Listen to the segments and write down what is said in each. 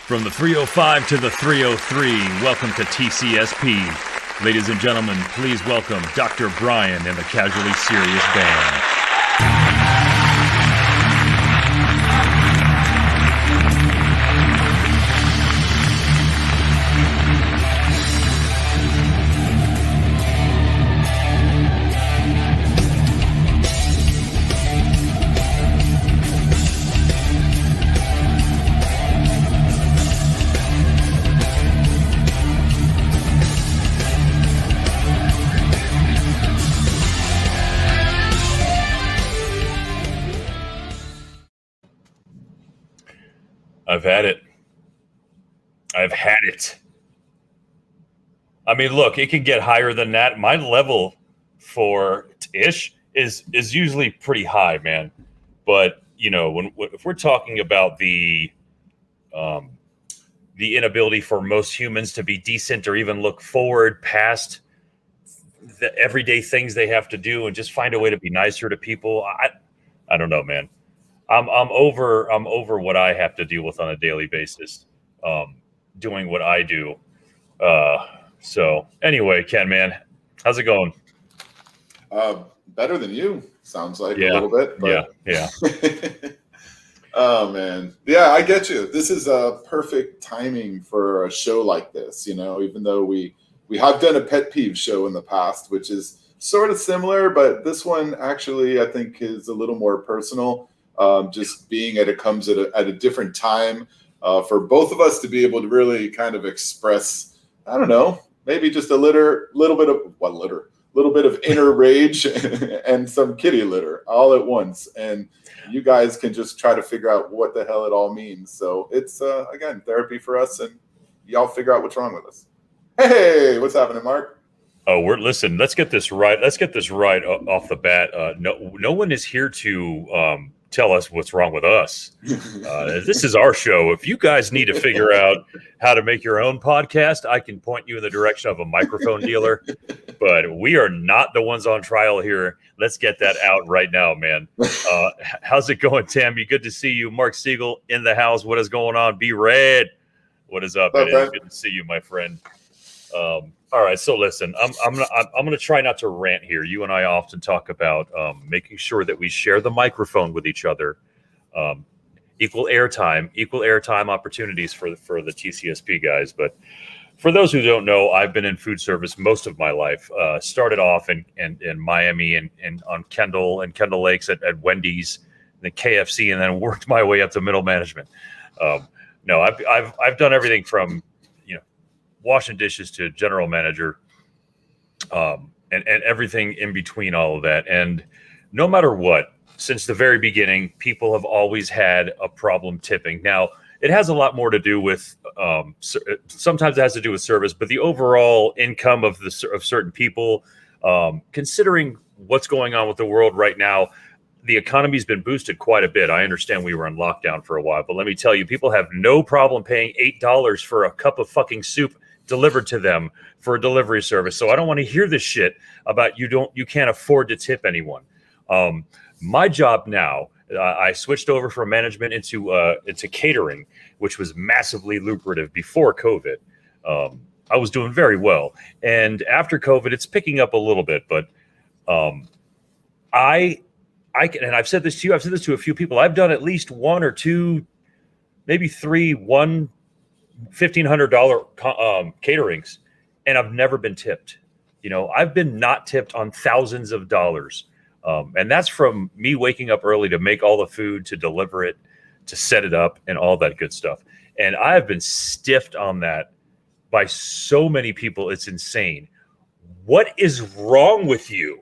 From the 305 to the 303, welcome to TCSP. Ladies and gentlemen, please welcome Dr. Brian and the Casually Serious Band. I've had it. I've had it. I mean, look, it can get higher than that. My level for ish is usually pretty high, man. But you know, if we're talking about the inability for most humans to be decent or even look forward past the everyday things they have to do and just find a way to be nicer to people, I don't know, man. I'm over what I have to deal with on a daily basis, doing what I do. So anyway, KenMan, how's it going? Better than you, sounds like a little bit. But... Yeah. Oh man, yeah, I get you. This is a perfect timing for a show like this. You know, even though we have done a pet peeve show in the past, which is sort of similar, but this one actually I think is a little more personal. Just being it comes at a different time for both of us to be able to really kind of express, I don't know, maybe just a little bit of inner rage and some kitty litter all at once. And you guys can just try to figure out what the hell it all means. So it's, again, therapy for us, and y'all figure out what's wrong with us. Hey, what's happening, Mark? Oh, listen, let's get this right. Let's get this right off the bat. No one is here to tell us what's wrong with us. This is our show. If you guys need to figure out how to make your own podcast, I can point you in the direction of a microphone dealer, but we are not the ones on trial here. Let's get that out right now, man. How's it going, Tammy? Good to see you. Mark Siegel in the house. What is going on? Be Red. What is up, man? It's good to see you, my friend. All right, so listen, I'm gonna try not to rant here. You and I often talk about making sure that we share the microphone with each other, equal airtime opportunities for the TCSP guys. But for those who don't know, I've been in food service most of my life. Started off in Miami and on Kendall Lakes at Wendy's, then KFC, and then worked my way up to middle management. No, I've done everything from washing dishes to general manager, and everything in between all of that. And no matter what, since the very beginning, people have always had a problem tipping. Now, it has a lot more to do with, sometimes it has to do with service, but the overall income of certain people, considering what's going on with the world right now, the economy's been boosted quite a bit. I understand we were in lockdown for a while, but let me tell you, people have no problem paying $8 for a cup of fucking soup delivered to them for a delivery service. So I don't want to hear this shit about you can't afford to tip anyone. My job now, I switched over from management into catering, which was massively lucrative before COVID. I was doing very well, and after COVID, it's picking up a little bit. But I can, and I've said this to you, I've said this to a few people. I've done at least one or two, maybe three, $1,500 caterings, and I've never been tipped. I've been not tipped on thousands of dollars. And that's from me waking up early to make all the food, to deliver it, to set it up, and all that good stuff. And I have been stiffed on that by so many people. It's insane. What is wrong with you?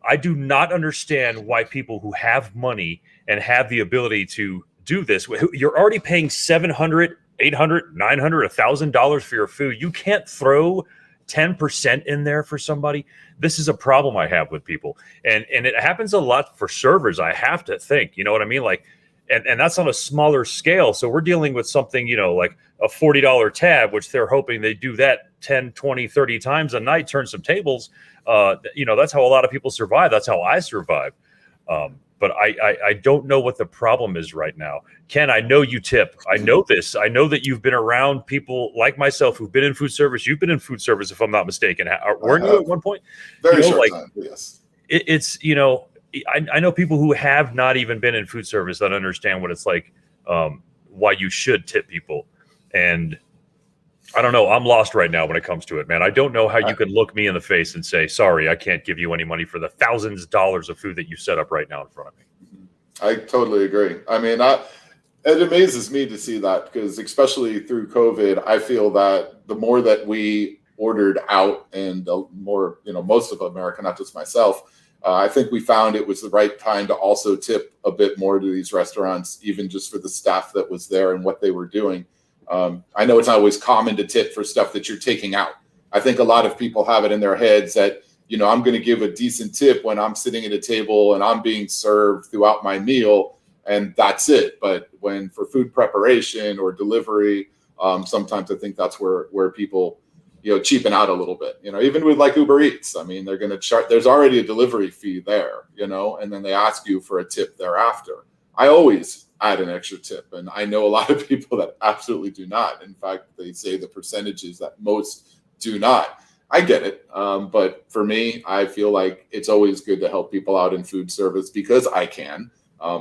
I do not understand why people who have money and have the ability to do this, you're already paying $700, $800, $900, $1,000 for your food. You can't throw 10% in there for somebody. This is a problem I have with people. And it happens a lot for servers, I have to think. You know what I mean? Like, and that's on a smaller scale. So we're dealing with something, like a $40 tab, which they're hoping they do that 10, 20, 30 times a night, turn some tables. That's how a lot of people survive. That's how I survive. But but I don't know what the problem is right now. Ken, I know you tip. I know this. I know that you've been around people like myself who've been in food service. You've been in food service, if I'm not mistaken. Weren't you at one point? Very short time, yes. It's, I know people who have not even been in food service that understand what it's like, why you should tip people. And I don't know. I'm lost right now when it comes to it, man. I don't know how you can look me in the face and say, sorry, I can't give you any money for the thousands of dollars of food that you set up right now in front of me. I totally agree. I mean, it amazes me to see that, because especially through COVID, I feel that the more that we ordered out, and the more, most of America, not just myself, I think we found it was the right time to also tip a bit more to these restaurants, even just for the staff that was there and what they were doing. I know it's not always common to tip for stuff that you're taking out. I think a lot of people have it in their heads that, I'm going to give a decent tip when I'm sitting at a table and I'm being served throughout my meal, and that's it. But when for food preparation or delivery, sometimes I think that's where people, cheapen out a little bit. Even with like Uber Eats, I mean, they're going to charge. There's already a delivery fee there, and then they ask you for a tip thereafter. I always add an extra tip, and I know a lot of people that absolutely do not. In fact, they say the percentages that most do not. I get it, but for me, I feel like it's always good to help people out in food service because I can.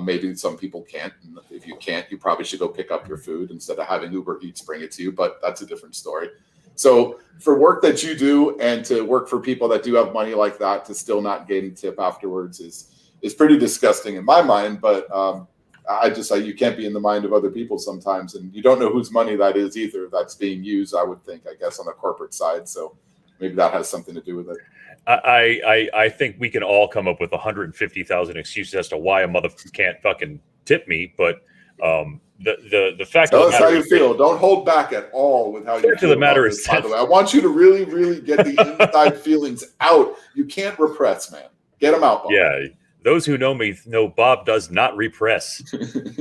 Maybe some people can't. And if you can't, you probably should go pick up your food instead of having Uber Eats bring it to you. But that's a different story. So for work that you do and to work for people that do have money like that, to still not get a tip afterwards is pretty disgusting in my mind. But you can't be in the mind of other people sometimes, and you don't know whose money that is either that's being used, I would think, I guess, on the corporate side. So maybe that has something to do with it. I think we can all come up with 150,000 excuses as to why a mother can't fucking tip me, but the fact Tell of the us matter how you is feel. Don't hold back at all with how you feel. The fact of the matter is, by the way, I want you to really, really get the inside feelings out. You can't repress, man. Get them out, Bob. Yeah. Those who know me know Bob does not repress.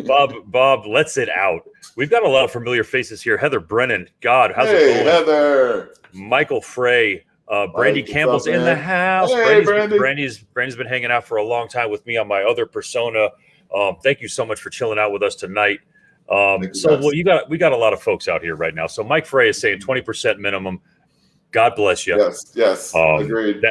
Bob lets it out. We've got a lot of familiar faces here. Heather Brennan. God, how's it going? Heather. Michael Frey. Brandy Campbell's in the house. Hey, Brandy's been hanging out for a long time with me on my other persona. Thank you so much for chilling out with us tonight. We got a lot of folks out here right now. So Mike Frey is saying 20% minimum. God bless you. Yes. Agreed.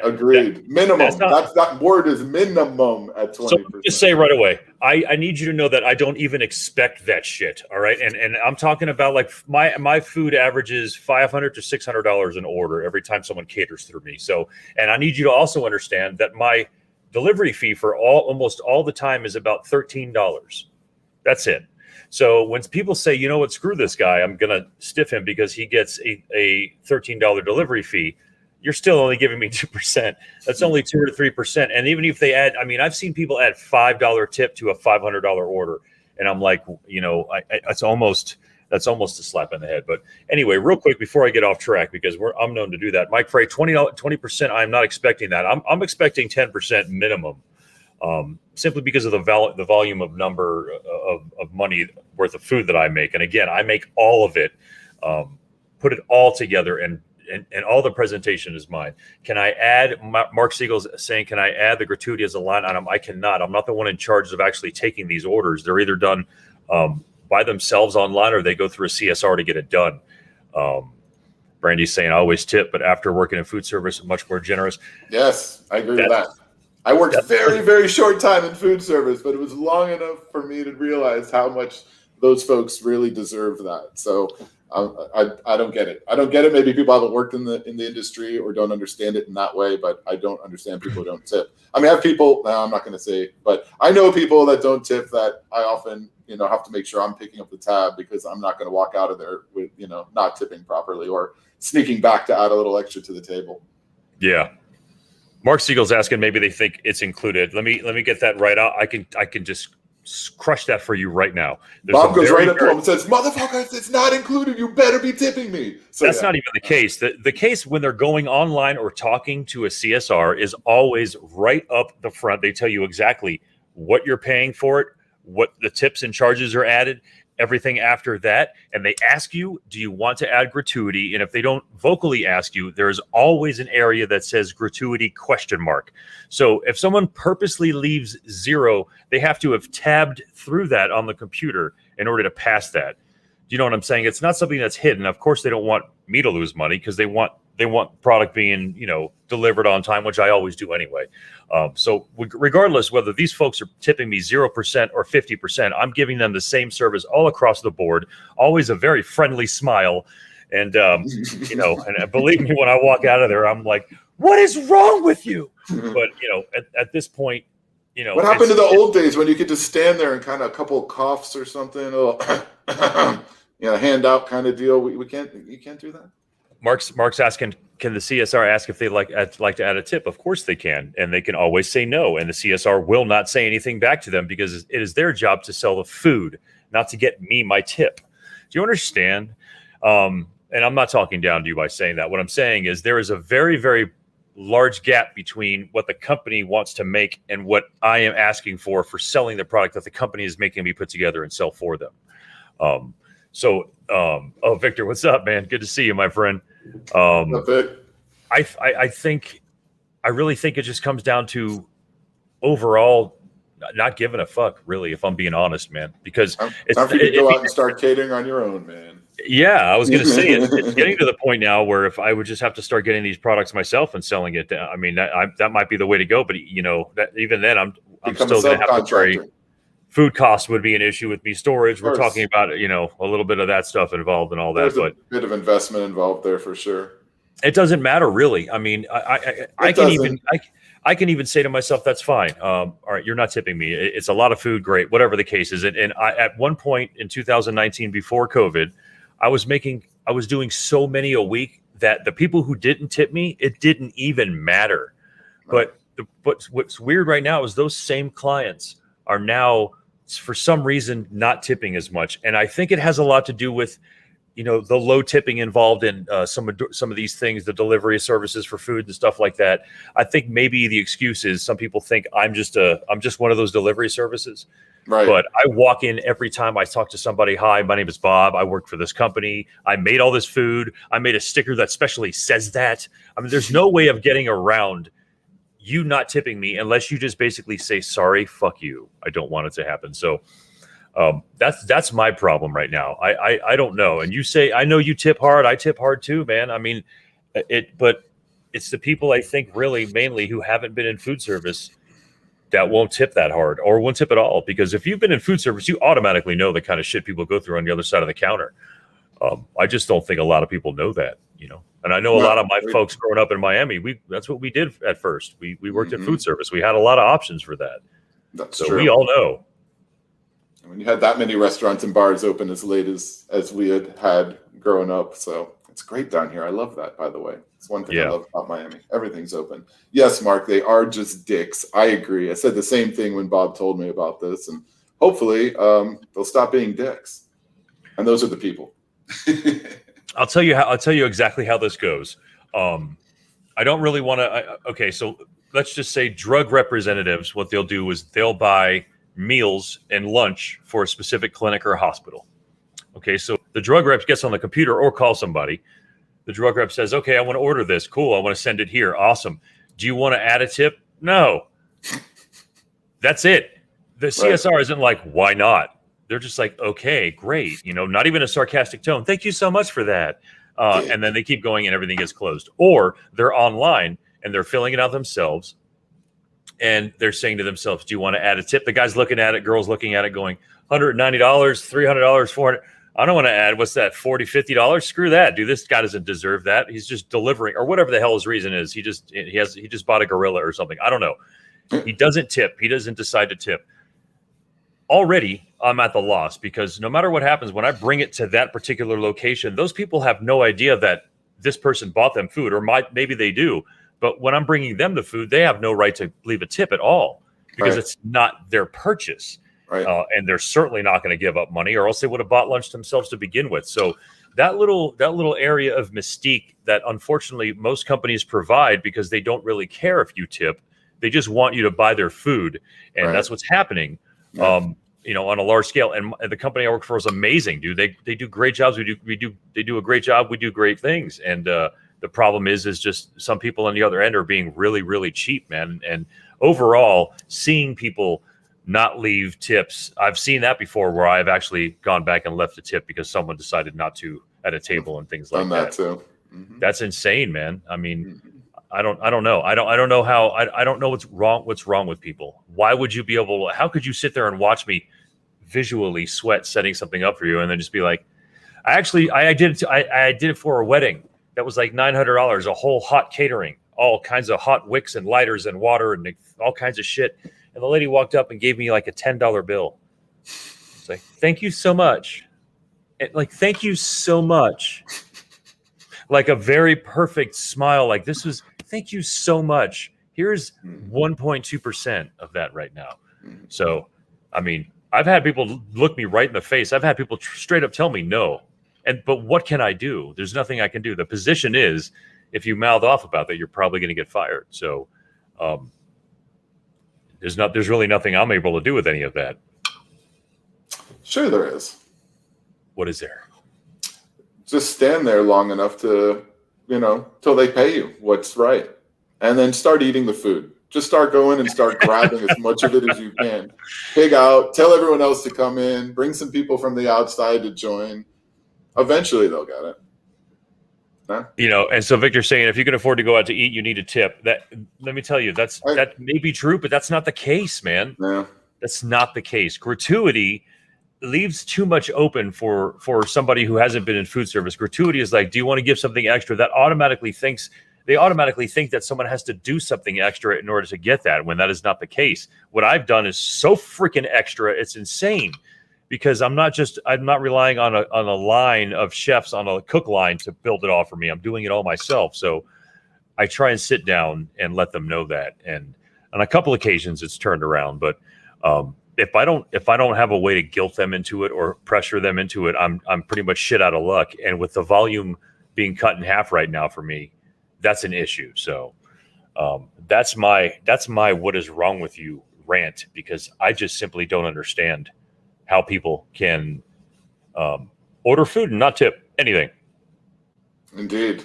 Minimum. That word is minimum at 20%. So just say right away, I need you to know that I don't even expect that shit. All right. And I'm talking about like my food averages $500 to $600 an order every time someone caters through me. So, and I need you to also understand that my delivery fee for almost all the time is about $13. That's it. So when people say, you know what, screw this guy, I'm going to stiff him because he gets a $13 delivery fee, you're still only giving me 2%. That's only 2 or 3%. And even if they add, I mean, I've seen people add $5 tip to a $500 order. And I'm like, that's almost a slap in the head. But anyway, real quick, before I get off track, because I'm known to do that. Mike Frey, 20%, I'm not expecting that. I'm expecting 10% minimum. Simply because of the volume of number of money worth of food that I make. And again, I make all of it, put it all together, and all the presentation is mine. Can I add, Mark Siegel's saying, can I add the gratuity as a line item? I cannot. I'm not the one in charge of actually taking these orders. They're either done by themselves online or they go through a CSR to get it done. Brandy's saying I always tip, but after working in food service, I'm much more generous. Yes, I agree with that. I worked very, very short time in food service, but it was long enough for me to realize how much those folks really deserve that. So I don't get it. I don't get it. Maybe people haven't worked in the industry or don't understand it in that way, but I don't understand people who don't tip. I mean, I have people, I'm not going to say, but I know people that don't tip that I often, have to make sure I'm picking up the tab because I'm not going to walk out of there with, not tipping properly or sneaking back to add a little extra to the table. Yeah. Mark Siegel's asking, maybe they think it's included. Let me get that right out. I can just crush that for you right now. Bob goes right up to him and says, "Motherfucker, it's not included. You better be tipping me." So that's not even the case. The case when they're going online or talking to a CSR is always right up the front. They tell you exactly what you're paying for it, what the tips and charges are added, everything after that, and they ask you, do you want to add gratuity? And if they don't vocally ask you, there is always an area that says gratuity ? So if someone purposely leaves 0, they have to have tabbed through that on the computer in order to pass that. You know what I'm saying? It's not something that's hidden. Of course, they don't want me to lose money because they want product being, delivered on time, which I always do anyway. So regardless whether these folks are tipping me 0% or 50%, I'm giving them the same service all across the board. Always a very friendly smile, and and believe me, when I walk out of there, I'm like, "What is wrong with you?" But at this point, what happened to the old days when you could just stand there and kind of a couple of coughs or something, handout kind of deal? You can't do that. Mark's asking, can the CSR ask if they'd like to add a tip? Of course they can, and they can always say no, and the CSR will not say anything back to them because it is their job to sell the food, not to get me my tip. Do you understand? And I'm not talking down to you by saying that. What I'm saying is there is a very, very large gap between what the company wants to make and what I am asking for selling the product that the company is making me put together and sell for them. Victor, what's up, man? Good to see you, my friend. I really think it just comes down to overall not giving a fuck, really, if I'm being honest, man, because it's time for you to go out and start catering on your own, man. Yeah, I was going to say it's getting to the point now where if I would just have to start getting these products myself and selling it, I mean, that might be the way to go. But that even then, I'm still going to have to carry. Food costs would be an issue with me. Storage, we're talking about, a little bit of that stuff involved and all that. There's a bit of investment involved there for sure. It doesn't matter, really. I mean, I can even say to myself, that's fine. All right, you're not tipping me. It's a lot of food, great, whatever the case is. And at one point in 2019, before COVID, I was doing so many a week that the people who didn't tip me, it didn't even matter. Right. But what's weird right now is those same clients are now, for some reason, not tipping as much. And I think it has a lot to do with, the low tipping involved in some of these things, the delivery services for food and stuff like that. I think maybe the excuse is some people think I'm just one of those delivery services. Right. But I walk in every time I talk to somebody. Hi, my name is Bob. I work for this company. I made all this food. I made a sticker that specially says that. I mean, there's no way of getting around you not tipping me unless you just basically say, sorry, fuck you. I don't want it to happen. So that's my problem right now. I don't know. And you say, I know you tip hard. I tip hard too, man. I mean, but it's the people I think really mainly who haven't been in food service that won't tip that hard or won't tip at all. Because if you've been in food service, you automatically know the kind of shit people go through on the other side of the counter. I just don't think a lot of people know that, And I know a lot of my folks growing up in Miami, that's what we did at first. We worked in food service. We had a lot of options for that. That's so true. We all know. When you had that many restaurants and bars open as late as we had growing up. So it's great down here. I love that, by the way. It's one thing I love about Miami. Everything's open. Yes, Mark, they are just dicks. I agree. I said the same thing when Bob told me about this. And hopefully they'll stop being dicks. And those are the people. I'll tell you exactly how this goes. I don't really want to. Okay, so let's just say drug representatives. What they'll do is they'll buy meals and lunch for a specific clinic or hospital. Okay, so the drug rep gets on the computer or calls somebody. The drug rep says, "Okay, I want to order this. Cool, I want to send it here. Awesome. Do you want to add a tip? No. That's it. The CSR isn't like, why not? They're just like, okay, great. Not even a sarcastic tone. Thank you so much for that. And then they keep going and everything gets closed. Or they're online and they're filling it out themselves. And they're saying to themselves, do you want to add a tip? The guy's looking at it, girl's looking at it going, $190, $300, $400. I don't want to add, what's that, $40, $50? Screw that, dude. This guy doesn't deserve that. He's just delivering, or whatever the hell his reason is. He just bought a gorilla or something. I don't know. He doesn't tip. He doesn't decide to tip. Already, I'm at the loss because no matter what happens, when I bring it to that particular location, those people have no idea that this person bought them food, or maybe they do. But when I'm bringing them the food, they have no right to leave a tip at all because it's not their purchase. Right. And they're certainly not going to give up money, or else they would have bought lunch themselves to begin with. So that little area of mystique that unfortunately most companies provide because they don't really care if you tip. They just want you to buy their food. And that's what's happening. Yeah. on a large scale. And the company I work for is amazing, dude. They do great jobs. They do a great job. We do great things. And the problem is just some people on the other end are being really, really cheap, man. And overall, seeing people not leave tips, I've seen that before, where I've actually gone back and left a tip because someone decided not to at a table and things like that. Too. Mm-hmm. That's insane, man. I mean, I don't know. I don't know how. I don't know what's wrong with people. Why would you be able to? How could you sit there and watch me visually sweat setting something up for you, and then just be like, I did it for a wedding that was like $900, a whole hot catering, all kinds of hot wicks and lighters and water and all kinds of shit. And the lady walked up and gave me like a $10 bill. It's like, thank you so much. Thank you so much. Like a very perfect smile. Like thank you so much. Here's 1.2% of that right now. So, I mean, I've had people look me right in the face. I've had people straight up tell me no. But what can I do? There's nothing I can do. The position is, if you mouth off about that, you're probably going to get fired. So, there's really nothing I'm able to do with any of that. Sure, there is. What is there? Just stand there long enough to, till they pay you what's right, and then start eating the food. Just start going and start grabbing as much of it as you can. Pig out. Tell everyone else to come in. Bring some people from the outside to join. Eventually, they'll get it. Huh? And so Victor's saying, if you can afford to go out to eat, you need a tip. That, let me tell you, that may be true, but that's not the case, man. Yeah. That's not the case. Gratuity leaves too much open for somebody who hasn't been in food service. Gratuity is like, do you want to give something extra? They automatically think that someone has to do something extra in order to get that, when that is not the case. What I've done is so freaking extra, it's insane. Because I'm not relying on a line of chefs on a cook line to build it all for me. I'm doing it all myself. So I try and sit down and let them know that. And on a couple occasions it's turned around. But if I don't have a way to guilt them into it or pressure them into it, I'm pretty much shit out of luck. And with the volume being cut in half right now for me, that's an issue. So that's my what is wrong with you rant, because I just simply don't understand how people can order food and not tip anything. Indeed.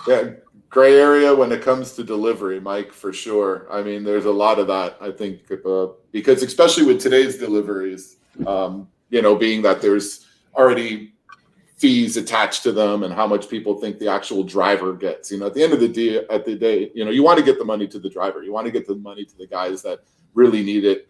Yeah, gray area when it comes to delivery, Mike, for sure. I mean, there's a lot of that, I think, because especially with today's deliveries, being that there's already fees attached to them and how much people think the actual driver gets. At the end of the day, you want to get the money to the driver. You want to get the money to the guys that really need it.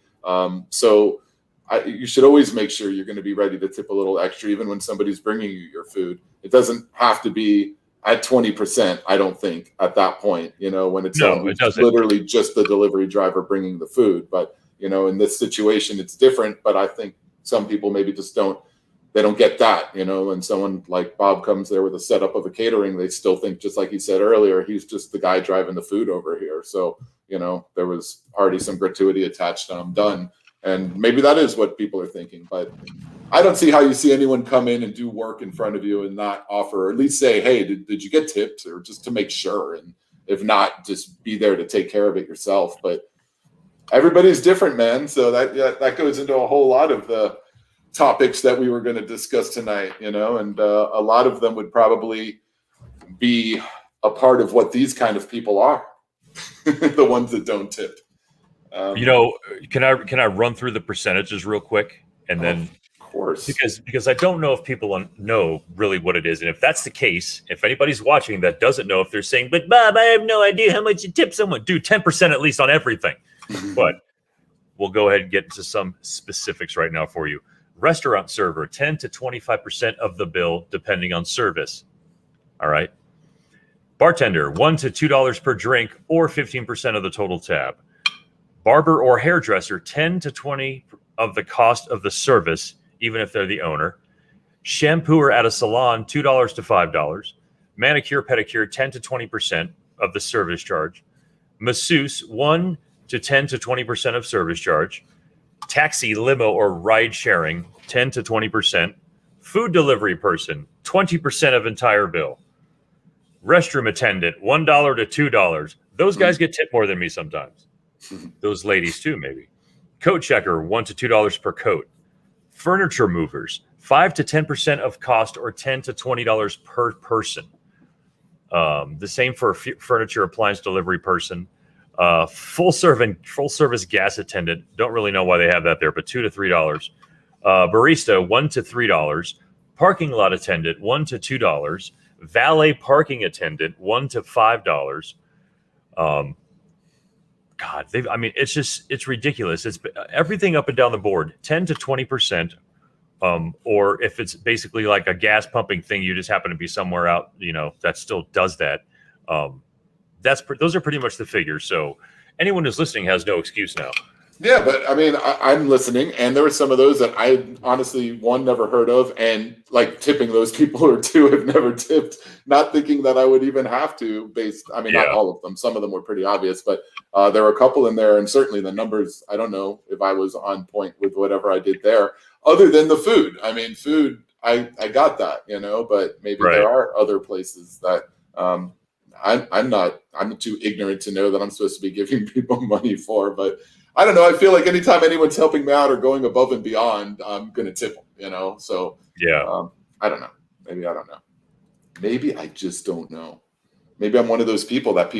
You should always make sure you're going to be ready to tip a little extra, even when somebody's bringing you your food. It doesn't have to be at 20%, I don't think, at that point, when it's literally just the delivery driver bringing the food. But, in this situation, it's different. But I think some people maybe just don't get that, when someone like Bob comes there with a setup of a catering, they still think, just like he said earlier, he's just the guy driving the food over here. So, there was already some gratuity attached and I'm done. And maybe that is what people are thinking, but I don't see how you see anyone come in and do work in front of you and not offer, or at least say, hey, did you get tips, or just to make sure. And if not, just be there to take care of it yourself. But everybody's different, man. So that goes into a whole lot of the topics that we were going to discuss tonight, and a lot of them would probably be a part of what these kind of people are, the ones that don't tip. Can I run through the percentages real quick, and then, of course, because I don't know if people know really what it is, and if that's the case, if anybody's watching that doesn't know, if they're saying, "But Bob, I have no idea how much you tip someone," do 10% at least on everything. But we'll go ahead and get into some specifics right now for you. Restaurant server, 10 to 25% of the bill, depending on service. All right. Bartender, $1 to $2 per drink, or 15% of the total tab. Barber or hairdresser, 10 to 20 of the cost of the service, even if they're the owner. Shampooer at a salon, $2 to $5. Manicure, pedicure, 10 to 20% of the service charge. Masseuse, 1 to 10 to 20% of service charge. Taxi, limo, or ride sharing, 10 to 20%. Food delivery person, 20% of entire bill. Restroom attendant, $1 to $2. Those guys get tipped more than me sometimes. Those ladies too, maybe. Coat checker, $1 to $2 per coat. Furniture movers, 5 to 10% of cost, or $10 to $20 per person. The same for a furniture appliance delivery person. Full service gas attendant. Don't really know why they have that there, but $2 to $3. Barista, $1 to $3. Parking lot attendant, $1 to $2. Valet parking attendant, $1 to $5. God, it's ridiculous. It's everything up and down the board, 10 to 20%. Or if it's basically like a gas pumping thing, you just happen to be somewhere out, that still does that. Those are pretty much the figures. So anyone who's listening has no excuse now. Yeah, but I mean, I'm listening, and there were some of those that I honestly, one, never heard of, and like tipping those people, or two, have never tipped, not thinking that I would even have to. Not all of them. Some of them were pretty obvious, but there were a couple in there, and certainly the numbers, I don't know if I was on point with whatever I did there, other than the food. I mean, food, I got that, but maybe there are other places that I'm too ignorant to know that I'm supposed to be giving people money for, but I don't know. I feel like anytime anyone's helping me out or going above and beyond, I'm going to tip them, So, I don't know. Maybe I don't know. Maybe I just don't know. Maybe I'm one of those people that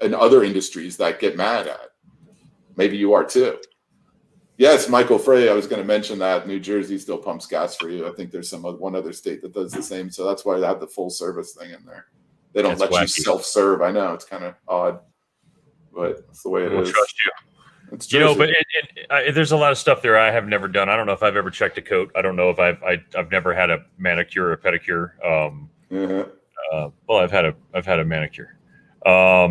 in other industries that get mad at. Maybe you are too. Yes, Michael Frey. I was going to mention that New Jersey still pumps gas for you. I think there's one other state that does the same. So that's why they have the full service thing in there. They don't let you self-serve. I know it's kind of odd, but that's the way it is. Trust you. But there's a lot of stuff there I have never done. I don't know if I've ever checked a coat. I don't know if I've never had a manicure or a pedicure. Well, I've had a manicure. I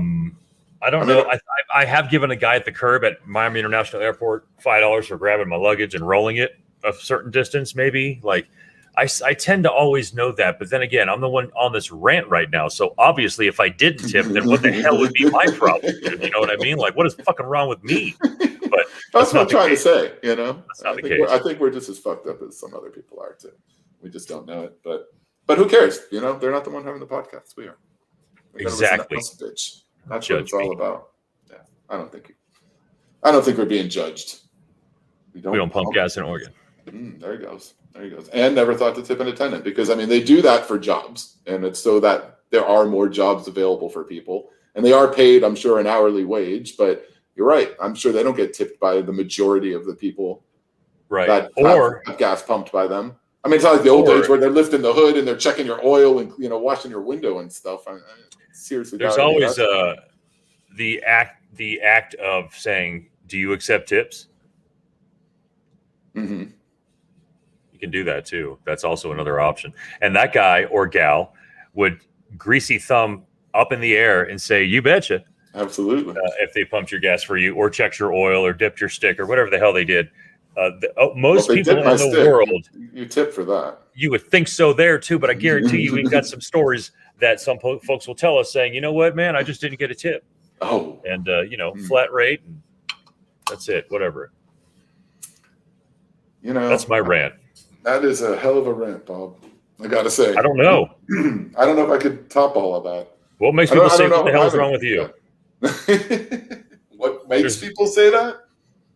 don't know. I have given a guy at the curb at Miami International Airport $5 for grabbing my luggage and rolling it a certain distance. Maybe I tend to always know that, but then again, I'm the one on this rant right now. So obviously, if I didn't tip, then what the hell would be my problem? You know what I mean? Like, what is fucking wrong with me? But that's what I'm trying to say. That's not the case. I think we're just as fucked up as some other people are too. We just don't know it. But who cares? They're not the one having the podcast. We are. Exactly. That's what it's all about. Yeah, I don't think we're being judged. We don't pump gas in Oregon. There he goes. And never thought to tip an attendant because, they do that for jobs. And it's so that there are more jobs available for people. And they are paid, I'm sure, an hourly wage. But you're right. I'm sure they don't get tipped by the majority of the people that have gas pumped by them. It's not like the old days where they're lifting the hood and they're checking your oil and, washing your window and stuff. Seriously. There's always the act of saying, do you accept tips? Mm-hmm. You can do that too. That's also another option. And that guy or gal would greasy thumb up in the air and say, you betcha. Absolutely. If they pumped your gas for you or checked your oil or dipped your stick or whatever the hell they did. Most people in the world. You tip for that. You would think so there too, but I guarantee you we've got some stories that some folks will tell us saying, you know what, man, I just didn't get a tip. Oh. And, flat rate. And that's it. Whatever. That's my rant. That is a hell of a rant, Bob. I got to say. I don't know. I don't know if I could top all of that. What makes people say, what the hell is wrong with you? What makes people say that?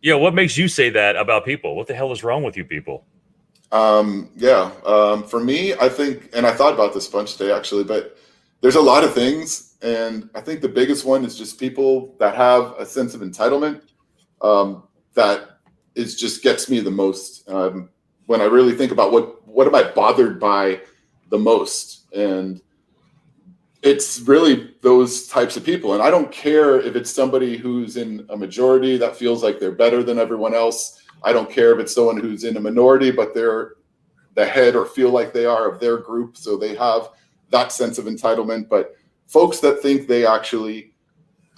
Yeah, what makes you say that about people? What the hell is wrong with you people? For me, I think, and I thought about this a bunch today, actually, but there's a lot of things. And I think the biggest one is just people that have a sense of entitlement that just gets me the most. When I really think about what am I bothered by the most? And it's really those types of people. And I don't care if it's somebody who's in a majority that feels like they're better than everyone else. I don't care if it's someone who's in a minority, but they're the head or feel like they are of their group. So they have that sense of entitlement. But folks that think they actually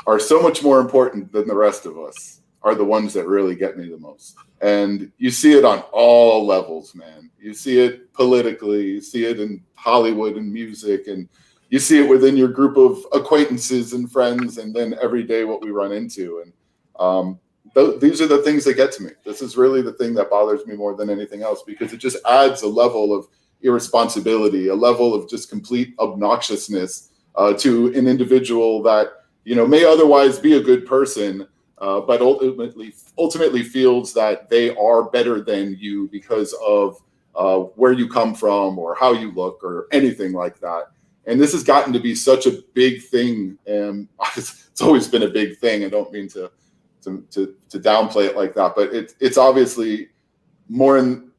are so much more important than the rest of us are the ones that really get me the most. And you see it on all levels, man. You see it politically, you see it in Hollywood and music, and you see it within your group of acquaintances and friends, and then every day what we run into. And these are the things that get to me. This is really the thing that bothers me more than anything else, because it just adds a level of irresponsibility, a level of just complete obnoxiousness to an individual that, may otherwise be a good person, but ultimately feels that they are better than you because of where you come from or how you look or anything like that. And this has gotten to be such a big thing. And it's always been a big thing. I don't mean to downplay it like that, but it's obviously more in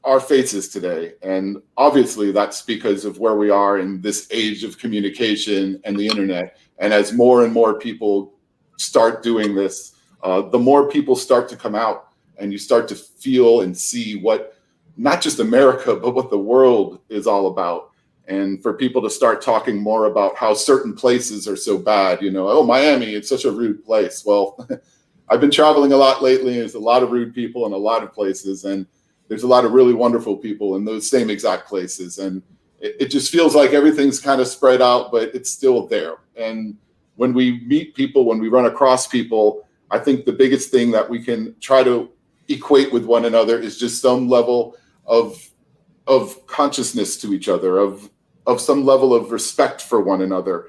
our faces today. And obviously that's because of where we are in this age of communication and the internet. And as more and more people start doing this, the more people start to come out, and you start to feel and see what not just America, but what the world is all about. And for people to start talking more about how certain places are so bad, oh, Miami, it's such a rude place. Well, I've been traveling a lot lately. There's a lot of rude people in a lot of places, and there's a lot of really wonderful people in those same exact places. And it just feels like everything's kind of spread out, but it's still there. And when we meet people, when we run across people, I think the biggest thing that we can try to equate with one another is just some level of consciousness to each other, of some level of respect for one another,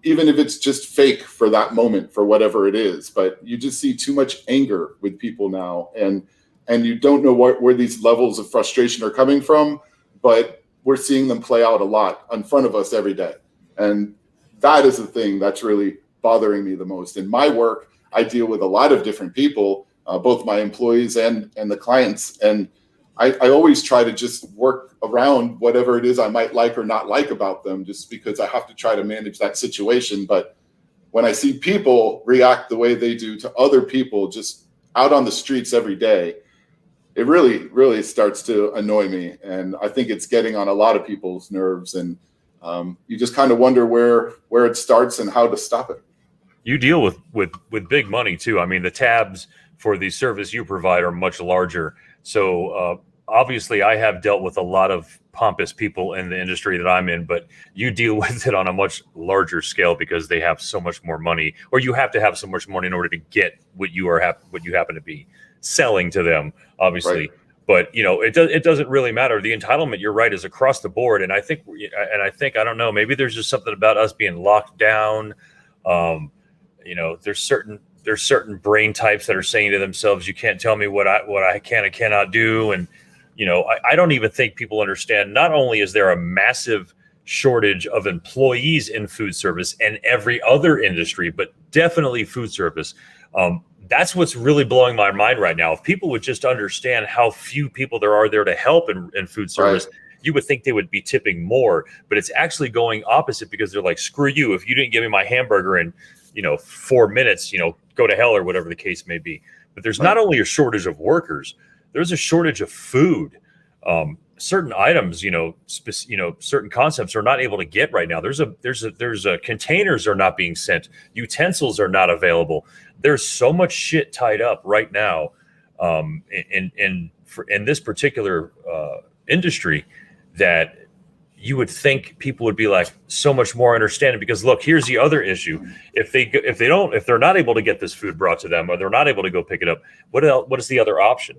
even if it's just fake for that moment, for whatever it is. But you just see too much anger with people now, and you don't know where these levels of frustration are coming from, but we're seeing them play out a lot in front of us every day. And that is the thing that's really bothering me the most. In my work, I deal with a lot of different people, both my employees and the clients. And I always try to just work around whatever it is I might like or not like about them, just because I have to try to manage that situation. But when I see people react the way they do to other people just out on the streets every day, it really, really starts to annoy me. And I think it's getting on a lot of people's nerves. And you just kind of wonder where it starts and how to stop it. You deal with big money too. I mean, the tabs for the service you provide are much larger. So obviously I have dealt with a lot of pompous people in the industry that I'm in, but you deal with it on a much larger scale because they have so much more money, or you have to have so much money in order to get what you happen to be selling to them, obviously. Right. But it doesn't really matter. The entitlement, you're right, is across the board. And I think I don't know, maybe there's just something about us being locked down. There's certain brain types that are saying to themselves, you can't tell me what I can and cannot do. And, I don't even think people understand, not only is there a massive shortage of employees in food service and every other industry, but definitely food service. That's what's really blowing my mind right now. If people would just understand how few people there are there to help in food service, right, you would think they would be tipping more, but it's actually going opposite, because they're like, screw you. If you didn't give me my hamburger in 4 minutes, go to hell, or whatever the case may be. But there's not only a shortage of workers, there's a shortage of food. Certain items, certain concepts are not able to get right now. There's containers are not being sent. Utensils are not available. There's so much shit tied up right now in this particular industry that you would think people would be like so much more understanding. Because look, here's the other issue. If they're not able to get this food brought to them, or they're not able to go pick it up, what is the other option?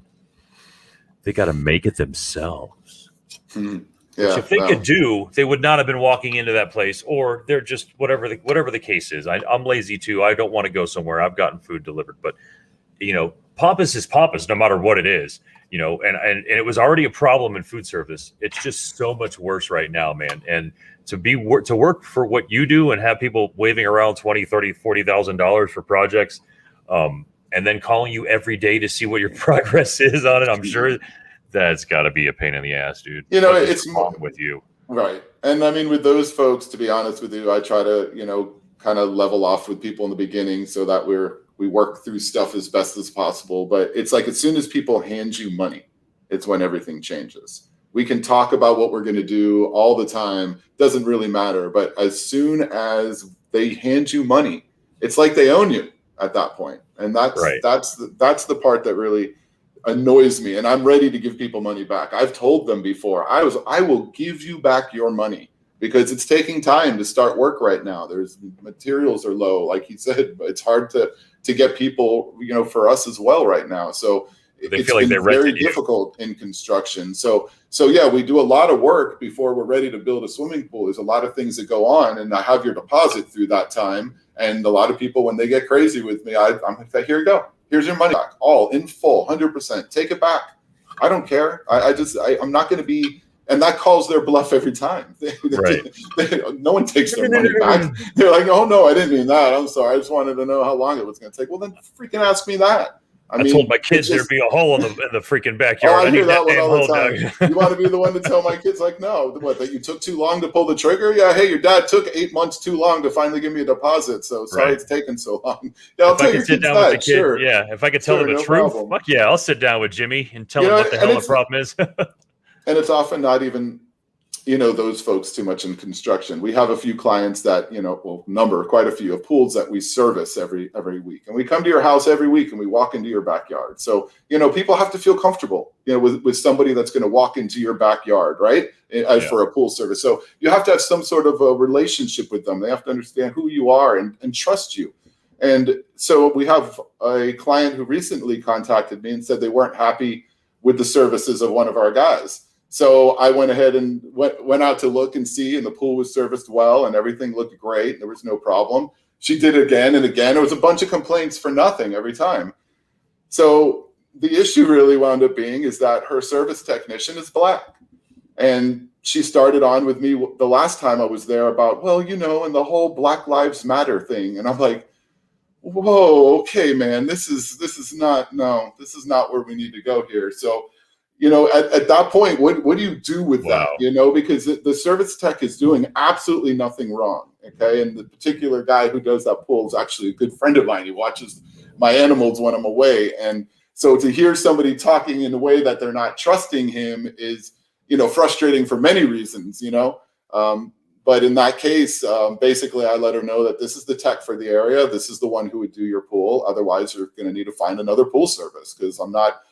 They got to make it themselves. Yeah, which if they could do, they would not have been walking into that place, or they're just whatever the case is. I'm lazy too. I don't want to go somewhere. I've gotten food delivered, but pompous is pompous no matter what it is. And it was already a problem in food service. It's just so much worse right now, man. And to work for what you do and have people waving around $20,000, $30,000, $40,000 for projects, and then calling you every day to see what your progress is on it, I'm sure that's got to be a pain in the ass, dude. It's wrong with you. Right. And I mean, with those folks, to be honest with you, I try to, kind of level off with people in the beginning so that we work through stuff as best as possible. But it's like, as soon as people hand you money, it's when everything changes. We can talk about what we're going to do all the time. Doesn't really matter. But as soon as they hand you money, it's like they own you at that point. And that's the part that really annoys me. And I'm ready to give people money back. I've told them before, I will give you back your money, because it's taking time to start work right now. There's materials are low, like he said, but it's hard to get people, for us as well right now. So They it's feel like they been very rented you. difficult in construction. So yeah, we do a lot of work before we're ready to build a swimming pool. There's a lot of things that go on, and I have your deposit through that time. And a lot of people, when they get crazy with me, I'm like, here you go. Here's your money back, all in full, 100%. Take it back. I don't care. I'm not going to be, and that calls their bluff every time. Right. No one takes their money back. They're like, oh no, I didn't mean that. I'm sorry. I just wanted to know how long it was going to take. Well, then freaking ask me that. I told my kids there'd be a hole in the freaking backyard. Oh, I hear that one all the hole, time. You want to be the one to tell my kids, like, no, what, that you took too long to pull the trigger? Yeah, hey, your dad took 8 months too long to finally give me a deposit, so sorry it's taken so long. Yeah, I'll if I could sit down with the kid, sure. yeah, if I could tell her the truth, fuck yeah, I'll sit down with Jimmy and tell him what the hell the problem is. And it's often not even, those folks too much in construction. We have a few clients that, quite a few of pools that we service every week. And we come to your house every week and we walk into your backyard. So, people have to feel comfortable, with somebody that's going to walk into your backyard, right? For a pool service. So you have to have some sort of a relationship with them. They have to understand who you are and trust you. And so we have a client who recently contacted me and said they weren't happy with the services of one of our guys. So I went ahead and went out to look and see, and the pool was serviced well, and everything looked great. There was no problem. She did it again and again. It was a bunch of complaints for nothing every time. So the issue really wound up being is that her service technician is black. And she started on with me the last time I was there about, and the whole Black Lives Matter thing. And I'm like, whoa, okay, man, this is not where we need to go here. So at that point, what do you do with that? Because the service tech is doing absolutely nothing wrong. Okay. And the particular guy who does that pool is actually a good friend of mine. He watches my animals when I'm away. And so to hear somebody talking in a way that they're not trusting him is, frustrating for many reasons, but in that case, basically I let her know that this is the tech for the area. This is the one who would do your pool. Otherwise you're going to need to find another pool service, because I'm not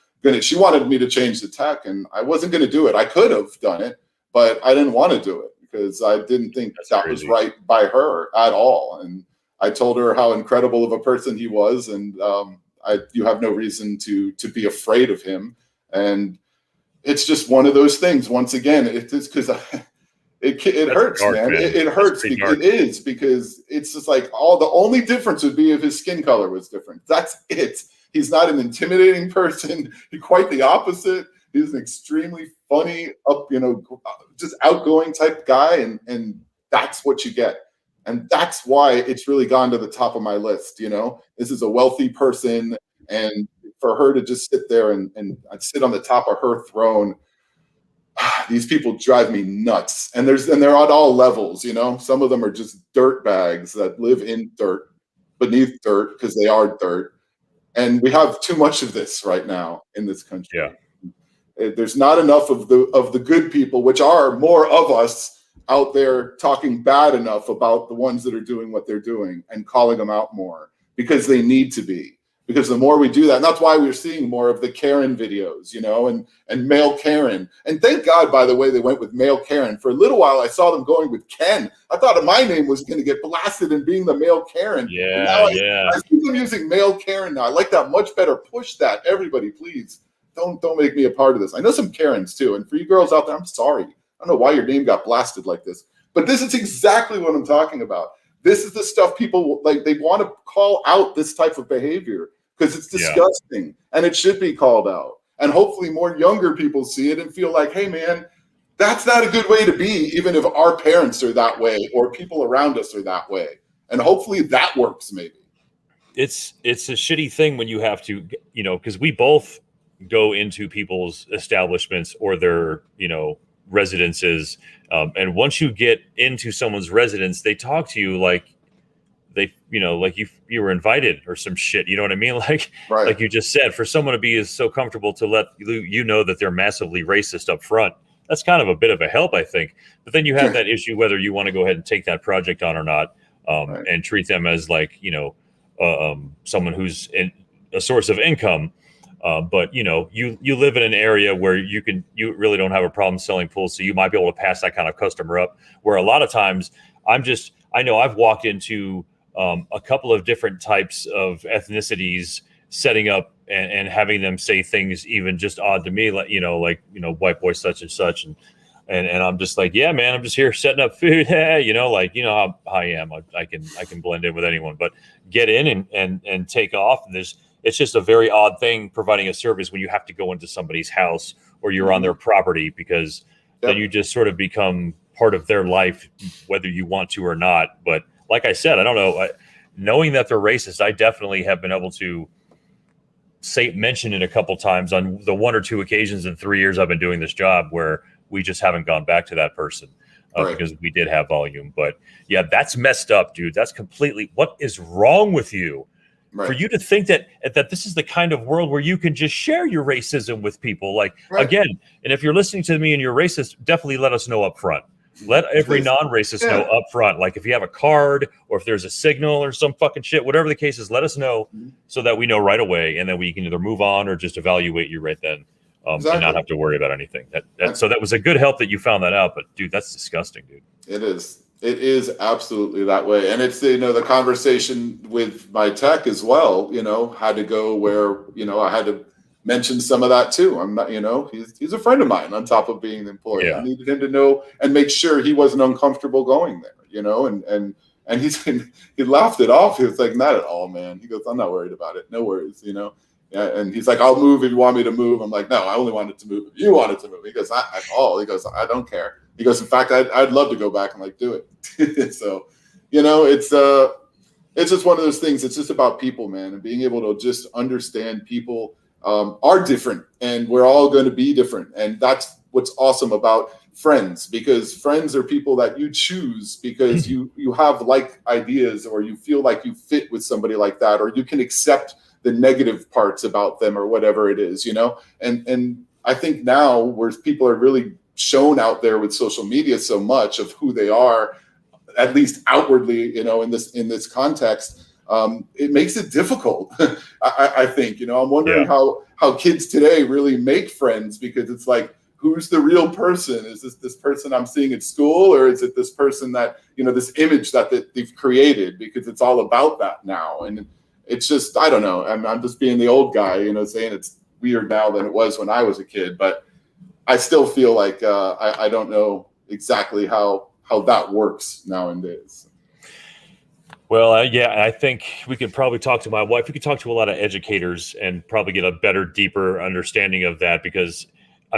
she wanted me to change the tech, and I wasn't going to do it. I could have done it, but I didn't want to do it because I didn't think that was right by her at all. And I told her how incredible of a person he was, and you have no reason to be afraid of him. And it's just one of those things. Once again, it's because it hurts, dark, man. It hurts. It is, because it's just like the only difference would be if his skin color was different. That's it. He's not an intimidating person. He's quite the opposite. He's an extremely funny, just outgoing type guy, and that's what you get. And that's why it's really gone to the top of my list. This is a wealthy person, and for her to just sit there and sit on the top of her throne, these people drive me nuts. And they're at all levels. Some of them are just dirt bags that live in dirt, beneath dirt, because they are dirt. And we have too much of this right now in this country. Yeah. There's not enough of the good people, which are more of us, out there talking bad enough about the ones that are doing what they're doing and calling them out more, because they need to be. Because the more we do that, and that's why we're seeing more of the Karen videos, and male Karen. And thank God, by the way, they went with male Karen. For a little while, I saw them going with Ken. I thought my name was going to get blasted in being the male Karen. Yeah, I see them using male Karen now. I like that much better. Push that, everybody, please. Don't make me a part of this. I know some Karens too, and for you girls out there, I'm sorry. I don't know why your name got blasted like this, but this is exactly what I'm talking about. This is the stuff people like. They want to call out this type of behavior, because it's disgusting, and it should be called out. And hopefully more younger people see it and feel like, hey, man, that's not a good way to be, even if our parents are that way or people around us are that way. And hopefully that works, maybe. It's a shitty thing when you have to, because we both go into people's establishments or their, residences. And once you get into someone's residence, they talk to you like like you were invited or some shit. You know what I mean? Like, right. Like you just said, for someone to be so comfortable to let you know that they're massively racist up front, that's kind of a bit of a help, I think. But then you have that issue whether you want to go ahead and take that project on or not, right. And treat them as like, someone who's a source of income. But you live in an area where you really don't have a problem selling pools, so you might be able to pass that kind of customer up. Where a lot of times I know I've walked into a couple of different types of ethnicities setting up and having them say things even just odd to me, like white boy such and such, and I'm just like, yeah, man, I'm just here setting up food. How I am. I can blend in with anyone, but get in and take off. And it's just a very odd thing providing a service when you have to go into somebody's house or you're on their property, because then you just sort of become part of their life, whether you want to or not. But like I said, I don't know. Knowing that they're racist, I definitely have been able to mention it a couple times on the 1 or 2 occasions in 3 years I've been doing this job where we just haven't gone back to that person because we did have volume. But yeah, that's messed up, dude. That's completely, what is wrong with you? Right. For you to think that this is the kind of world where you can just share your racism with people. Like, again, and if you're listening to me and you're racist, definitely let us know up front. Let every non-racist know up front. Like if you have a card or if there's a signal or some fucking shit, whatever the case is, let us know so that we know right away. And then we can either move on or just evaluate you right then and not have to worry about anything. So that was a good help that you found that out. But dude, that's disgusting, dude. It is. It is absolutely that way. And it's, the conversation with my tech as well, had to go where, I had to mention some of that too. I'm not, he's a friend of mine on top of being an employee. Yeah. I needed him to know and make sure he wasn't uncomfortable going there, and he laughed it off. He was like, not at all, man. He goes, I'm not worried about it. No worries, Yeah, and he's like, I'll move if you want me to move. I'm like, no, I only wanted to move if you wanted to move. He goes, He goes, I don't care. He goes, in fact, I'd love to go back and do it. So, it's just one of those things. It's just about people, man, and being able to just understand people are different, and we're all going to be different. And that's what's awesome about friends, because friends are people that you choose because you have like ideas, or you feel like you fit with somebody like that, or you can accept the negative parts about them or whatever it is, and I think now where people are really shown out there with social media so much of who they are, at least outwardly, in this context, it makes it difficult. I think, I'm wondering how kids today really make friends, because it's like, who's the real person? Is this person I'm seeing at school, or is it this person that, this image that they've created? Because it's all about that now. And it's just, I don't know. I'm just being the old guy, saying it's weird now than it was when I was a kid, but I still feel like I don't know exactly how that works nowadays. Well, I think we could probably talk to my wife. We could talk to a lot of educators and probably get a better, deeper understanding of that, because,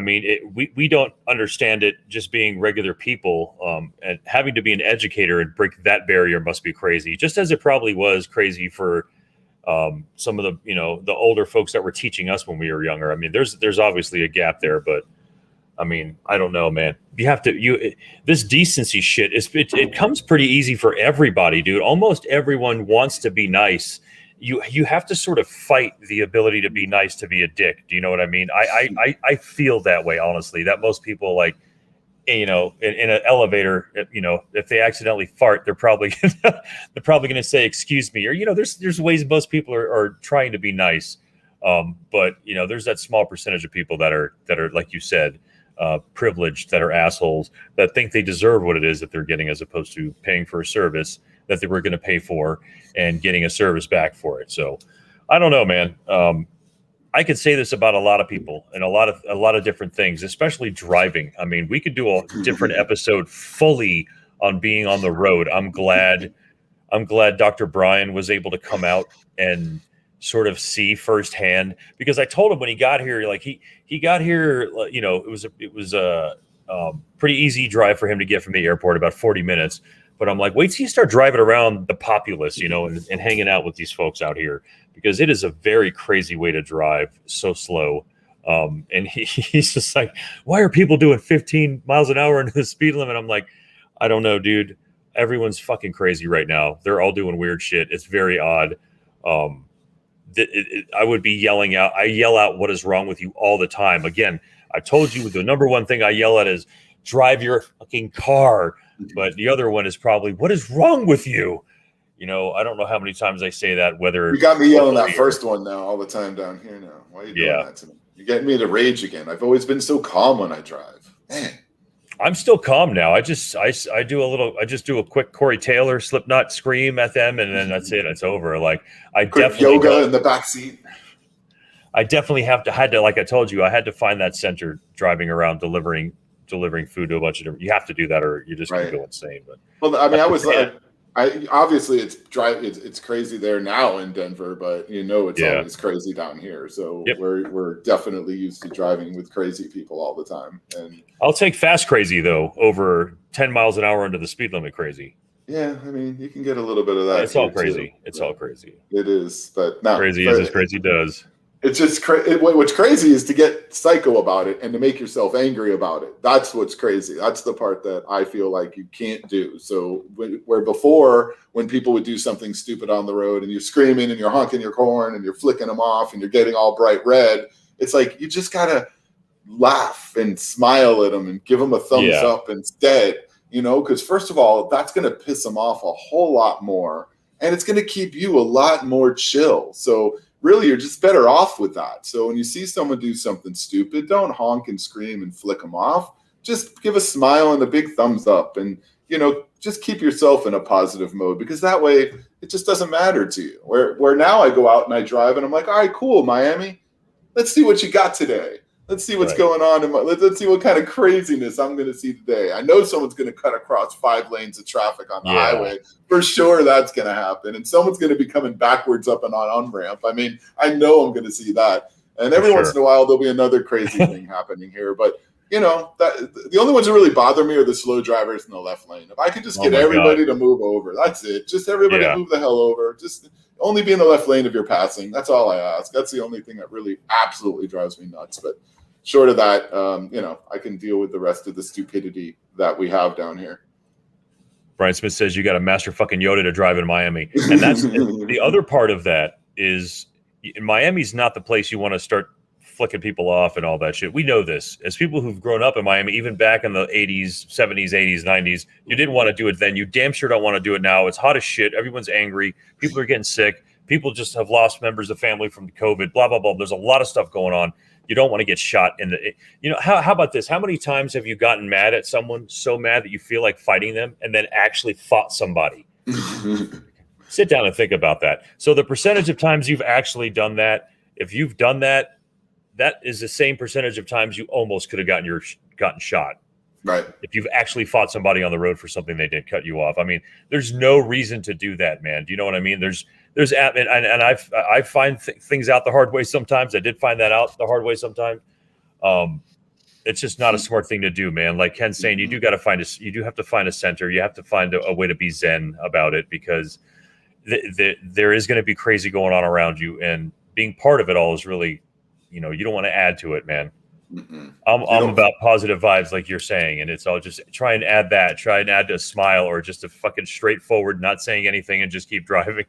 we don't understand it just being regular people, and having to be an educator and break that barrier must be crazy, just as it probably was crazy for some of the, the older folks that were teaching us when we were younger. There's obviously a gap there, but I don't know, man. You have to, this decency shit it comes pretty easy for everybody, dude. Almost everyone wants to be nice. You have to sort of fight the ability to be nice, to be a dick. Do you know what I mean? I feel that way, honestly, that most people, like, in an elevator, if they accidentally fart, they're probably going to say, excuse me, or, there's ways most people are trying to be nice. But there's that small percentage of people that are, like you said, privileged, that are assholes, that think they deserve what it is that they're getting, as opposed to paying for a service that they were going to pay for and getting a service back for it. So I don't know, man. I could say this about a lot of people and a lot of different things, especially driving. We could do a different episode fully on being on the road. I'm glad Dr. Brian was able to come out and sort of see firsthand, because I told him when he got here, like he got here, it was a pretty easy drive for him to get from the airport, about 40 minutes. But I'm like, wait till you start driving around the populace, and hanging out with these folks out here, because it is a very crazy way to drive, so slow. And he's just like, why are people doing 15 miles an hour into the speed limit? I'm like, I don't know, dude. Everyone's fucking crazy right now. They're all doing weird shit. It's very odd. I would be yelling out. I yell out, what is wrong with you, all the time. Again, I told you the number one thing I yell at is drive your fucking car. But the other one is probably, what is wrong with you? I don't know how many times I say that, whether you got me yelling that first one now all the time down here now. Why are you doing that to me? You're getting me to rage again. I've always been so calm when I drive. Man. I'm still calm now. I just do a quick Corey Taylor Slipknot scream at them, and then that's it. It's over. Like I Quick definitely yoga in the back seat. I definitely had to, like I told you, I had to find that center driving around delivering food to a bunch of different. You have to do that, or you're just going to go insane. But well, I mean, I obviously it's crazy there now in Denver, but it's always crazy down here. So we're definitely used to driving with crazy people all the time. And I'll take fast crazy though over 10 miles an hour under the speed limit crazy. Yeah, I mean, you can get a little bit of that. It's all crazy. Too. It's all crazy. It is, but no, crazy is as crazy does. It's just what's crazy is to get psycho about it and to make yourself angry about it. That's what's crazy. That's the part that I feel like you can't do. So where before, when people would do something stupid on the road and you're screaming and you're honking your horn and you're flicking them off and you're getting all bright red, it's like you just gotta laugh and smile at them and give them a thumbs up instead. Because first of all, that's gonna piss them off a whole lot more, and it's gonna keep you a lot more chill. So really, you're just better off with that. So when you see someone do something stupid, don't honk and scream and flick them off. Just give a smile and a big thumbs up, and just keep yourself in a positive mode, because that way it just doesn't matter to you. Where now I go out and I drive and I'm like, all right, cool, Miami, let's see what you got today. Let's see what's going on. Let's see what kind of craziness I'm going to see today. I know someone's going to cut across 5 lanes of traffic on the highway. For sure that's going to happen. And someone's going to be coming backwards up and on ramp. I mean, I know I'm going to see that. And every once in a while, there'll be another crazy thing happening here. But, that the only ones that really bother me are the slow drivers in the left lane. If I could just get everybody to move over, that's it. Just everybody move the hell over. Just only be in the left lane if you're passing. That's all I ask. That's the only thing that really absolutely drives me nuts. But short of that, I can deal with the rest of the stupidity that we have down here. Brian Smith says you got a master fucking Yoda to drive in Miami. And that's the other part of that is Miami's not the place you want to start flicking people off and all that shit. We know this. As people who've grown up in Miami, even back in the 80s, 70s, 80s, 90s, you didn't want to do it then. You damn sure don't want to do it now. It's hot as shit. Everyone's angry. People are getting sick. People just have lost members of family from COVID, blah, blah, blah. There's a lot of stuff going on. You don't want to get shot in the, how about this? How many times have you gotten mad at someone, so mad that you feel like fighting them, and then actually fought somebody? Sit down and think about that. So the percentage of times you've actually done that, if you've done that, that is the same percentage of times you almost could have gotten shot. Right. If you've actually fought somebody on the road for something they did, cut you off. I mean, there's no reason to do that, man. Do you know what I mean? And I find things out the hard way sometimes. I did find that out the hard way sometimes. It's just not a smart thing to do, man. Like Ken's saying, you do have to find a center. You have to find a way to be zen about it, because there is going to be crazy going on around you, and being part of it all is really, you don't want to add to it, man. I'm about positive vibes, like you're saying, and it's all just try and add a smile, or just a fucking straightforward, not saying anything and just keep driving.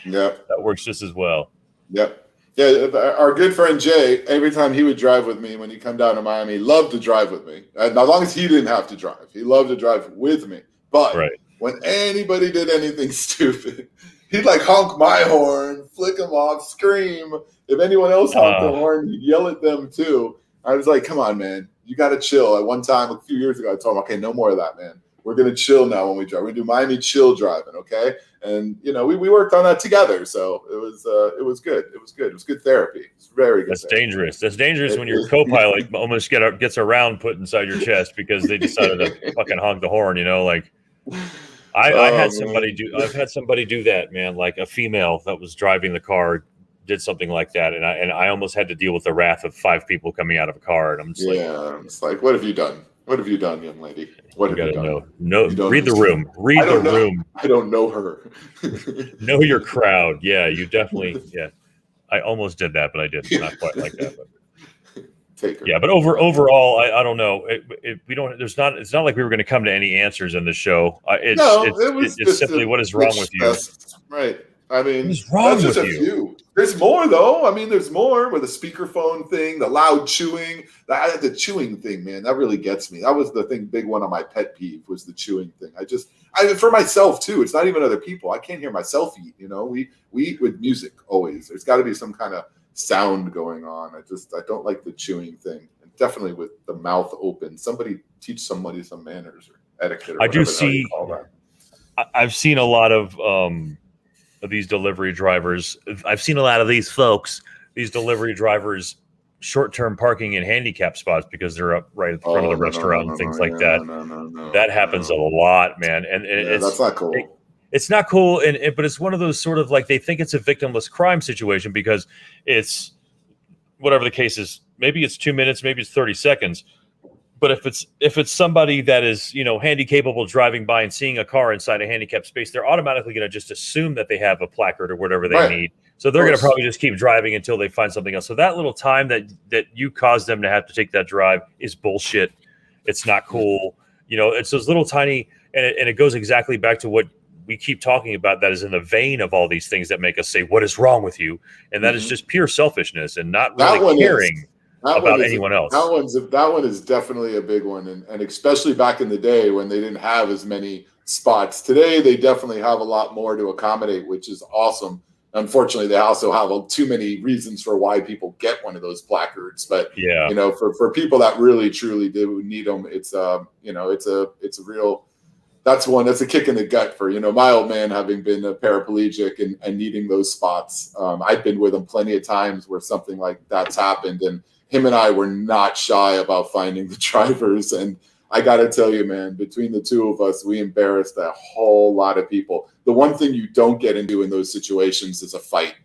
Yeah, that works just as well. Yep. Yeah, our good friend Jay, every time he would drive with me when he come down to Miami, he loved to drive with me. And as long as he didn't have to drive, he loved to drive with me. But when anybody did anything stupid, he'd like honk my horn, flick him off, scream. If anyone else honked the horn, he'd yell at them too. I was like, come on, man. You got to chill. At one time, a few years ago, I told him, okay, no more of that, man. We're going to chill now when we drive. We do Miami chill driving, okay? And, we worked on that together. So it was good. It was good. It was good therapy. It's very good. That's dangerous. That's dangerous when your co-pilot almost gets a round put inside your chest because they decided to fucking honk the horn, like I've had somebody do that, man. Like a female that was driving the car did something like that, and I almost had to deal with the wrath of 5 people coming out of a car, and I'm just it's like, what have you done? What have you done, young lady? What have you done? Read the room. Read the room. I don't know her. Know your crowd. Yeah, you definitely. Yeah, I almost did that, but I didn't. Not quite like that. But. Take her. Yeah, but overall, I don't know. We don't. It's not like we were going to come to any answers in the show. It's simply what is wrong with you. Right. I mean, that's just a few. There's more, though. I mean, there's more with the speakerphone thing, the loud chewing, the chewing thing, man. That really gets me. That was the big one on my pet peeve was the chewing thing. For myself too. It's not even other people. I can't hear myself eat. We eat with music always. There's got to be some kind of sound going on. I don't like the chewing thing. And definitely with the mouth open. Somebody teach somebody some manners or etiquette. Or I do whatever the hell you see. call that. I've seen a lot of these delivery drivers. I've seen a lot of these folks, these delivery drivers, short-term parking in handicap spots because they're up right at the front of the restaurant and things like that. That happens a lot, man. And that's not cool. It's not cool, but it's one of those sort of like they think it's a victimless crime situation because it's whatever the case is. Maybe it's 2 minutes, maybe it's 30 seconds. But if it's somebody that is, handy capable driving by and seeing a car inside a handicapped space, they're automatically going to just assume that they have a placard or whatever they need. So they're going to probably just keep driving until they find something else. So that little time that you cause them to have to take that drive is bullshit. It's not cool. It's those little tiny, and it goes exactly back to what we keep talking about. That is in the vein of all these things that make us say, "What is wrong with you?" And that is just pure selfishness and not really caring about anyone else. That one is definitely a big one, and especially back in the day when they didn't have as many spots. Today they definitely have a lot more to accommodate, which is awesome. Unfortunately, they also have too many reasons for why people get one of those placards. But for people that really truly do need them, it's a real. That's a kick in the gut for my old man having been a paraplegic and needing those spots. I've been with him plenty of times where something like that's happened, and him and I were not shy about finding the drivers. And I got to tell you, man, between the two of us, we embarrassed a whole lot of people. The one thing you don't get into in those situations is a fight,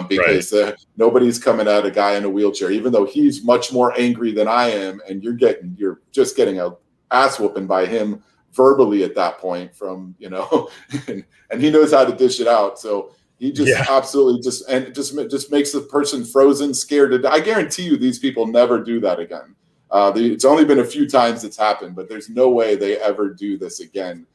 because nobody's coming at a guy in a wheelchair, even though he's much more angry than I am. And you're just getting a ass whooping by him verbally at that point from, and he knows how to dish it out. So he just absolutely just makes the person frozen, scared to die. I guarantee you these people never do that again. It's only been a few times it's happened, but there's no way they ever do this again.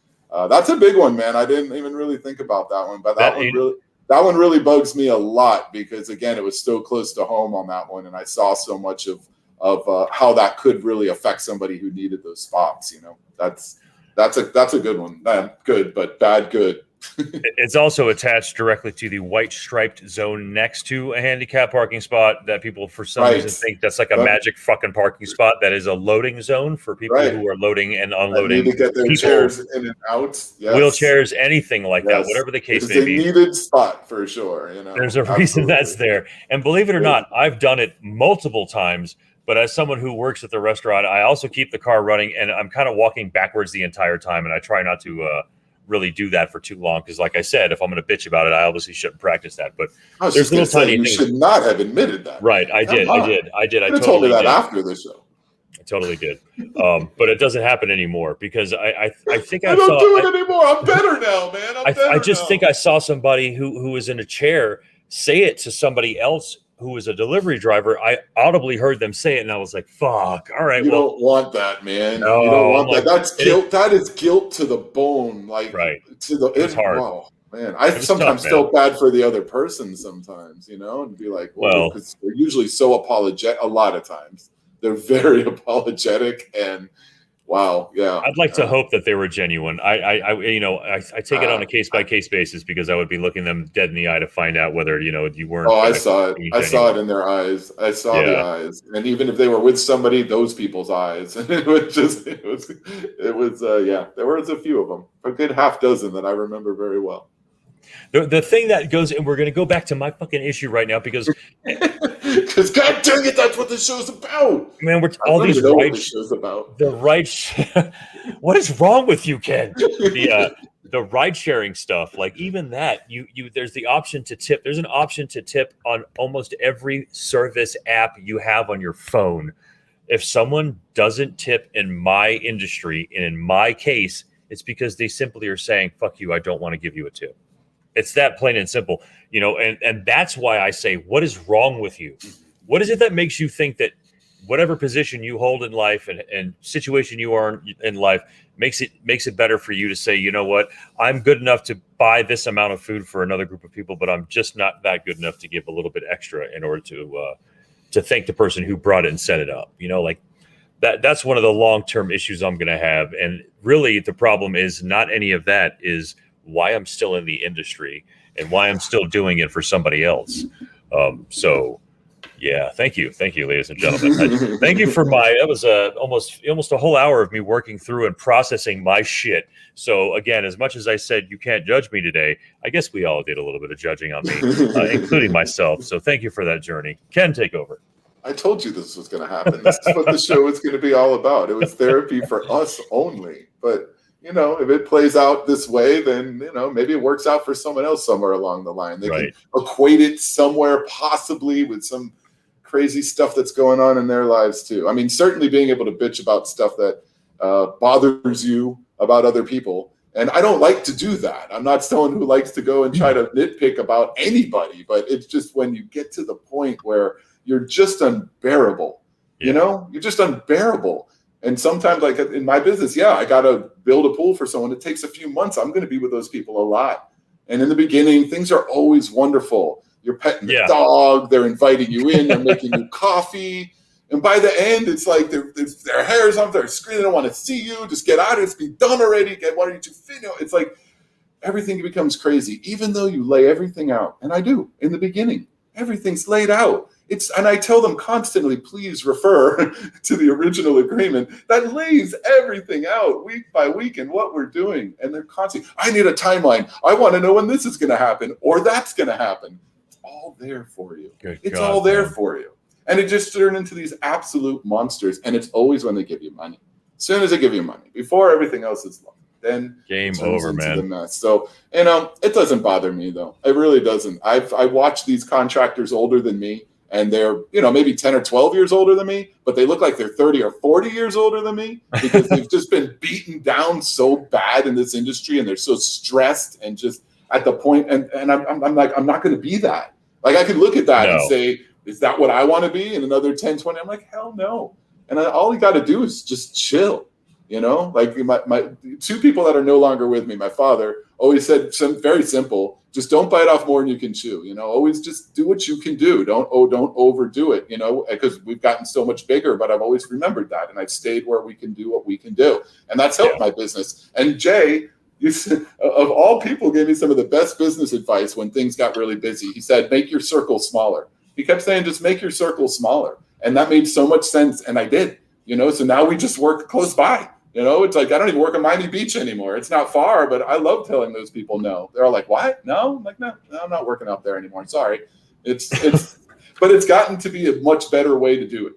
That's a big one, man. I didn't even really think about that one, but that one really bugs me a lot because again, it was so close to home on that one. And I saw so much of how that could really affect somebody who needed those spots. That's a good one. Not good, but bad good. It's also attached directly to the white striped zone next to a handicap parking spot that people for some reason think that's like a magic fucking parking spot. That is a loading zone for people who are loading and unloading. Need to get their chairs in and out. Wheelchairs, anything like that, whatever the case may be. It's a needed spot for sure. There's a reason that's there. And believe it or not, I've done it multiple times. But as someone who works at the restaurant, I also keep the car running, and I'm kind of walking backwards the entire time, and I try not to really do that for too long because, like I said, if I'm going to bitch about it, I obviously shouldn't practice that. But there's little tiny things. You should not have admitted that. Right, I did. I totally told me that after the show. I totally did. But it doesn't happen anymore because I think I don't do it anymore. I'm better now, man. I just think I saw somebody who was in a chair say it to somebody else who was a delivery driver. I audibly heard them say it, and I was like, "Fuck! All right, you don't want that, man. No, you don't want that. That's guilt. That is guilt to the bone. Like, it's hard. Wow, man. I sometimes felt bad for the other person. Sometimes, and be like, well, because they're usually so apologetic. A lot of times, they're very apologetic and. Wow. Yeah. I'd like to hope that they were genuine. I take it on a case by case basis because I would be looking them dead in the eye to find out whether you weren't. Oh, I saw it. I saw it in their eyes. I saw the eyes, and even if they were with somebody, those people's eyes, and it was. There was a few of them, a good half dozen that I remember very well. The thing that goes, and we're going to go back to my fucking issue right now because God dang it, that's what the show's about. Man, the what is wrong with you, Ken? The ride sharing stuff, like even that, there's the option to tip. There's an option to tip on almost every service app you have on your phone. If someone doesn't tip in my industry and in my case, it's because they simply are saying, "Fuck you, I don't want to give you a tip." It's that plain and simple, and that's why I say, what is wrong with you? What is it that makes you think that whatever position you hold in life and situation you are in life makes it better for you to say, you know what, I'm good enough to buy this amount of food for another group of people, but I'm just not that good enough to give a little bit extra in order to thank the person who brought it and set it up. Like that's one of the long-term issues I'm going to have. And really the problem is not any of that, is why I'm still in the industry and why I'm still doing it for somebody else. So Yeah, thank you, ladies and gentlemen. Thank you for that was almost a whole hour of me working through and processing my shit. So again, as much as I said you can't judge me today, I guess we all did a little bit of judging on me, including myself. So thank you for that journey. Ken, take over. I told you this was going to happen. This is what the show was going to be all about. It was therapy for us only. But, if it plays out this way, then, maybe it works out for someone else somewhere along the line. They can equate it somewhere possibly with some crazy stuff that's going on in their lives too. I mean, certainly being able to bitch about stuff that bothers you about other people. And I don't like to do that. I'm not someone who likes to go and try to nitpick about anybody, but it's just when you get to the point where you're just unbearable, you're just unbearable. And sometimes, like in my business, I got to build a pool for someone. It takes a few months. I'm going to be with those people a lot. And in the beginning, things are always wonderful. You're petting the dog. They're inviting you in. They're making you coffee. And by the end, it's like their hair's on. They're screaming, "I don't want to see you. Just get out of it. It's be done already. Why are you too fit?" It's like everything becomes crazy, even though you lay everything out. And I do in the beginning. Everything's laid out. And I tell them constantly, please refer to the original agreement that lays everything out week by week and what we're doing. And they're constantly, I need a timeline. I want to know when this is going to happen or that's going to happen. It's all there for you. It's all there for you. And it just turned into these absolute monsters. And it's always when they give you money. As soon as they give you money, before everything else is loved. Then game over, man. The mess. So, it doesn't bother me though. It really doesn't. I watch these contractors older than me, and they're, maybe 10 or 12 years older than me, but they look like they're 30 or 40 years older than me because they've just been beaten down so bad in this industry, and they're so stressed and just at the point. And I'm like, I'm not going to be that. Like, I could look at that and say, is that what I want to be in another 10, 20? I'm like, hell no. And all you got to do is just chill. Like my two people that are no longer with me, my father always said something very simple: just don't bite off more than you can chew. Always just do what you can do. Don't overdo it. Because we've gotten so much bigger. But I've always remembered that, and I've stayed where we can do what we can do, and that's helped my business. And Jay, of all people, gave me some of the best business advice when things got really busy. He said, "Make your circle smaller." He kept saying, "Just make your circle smaller," and that made so much sense. And I did. So now we just work close by. It's like I don't even work in Miami Beach anymore. It's not far, but I love telling those people no. They're all like, "What? No?" I'm like, no, I'm not working out there anymore. Sorry. It's but it's gotten to be a much better way to do it.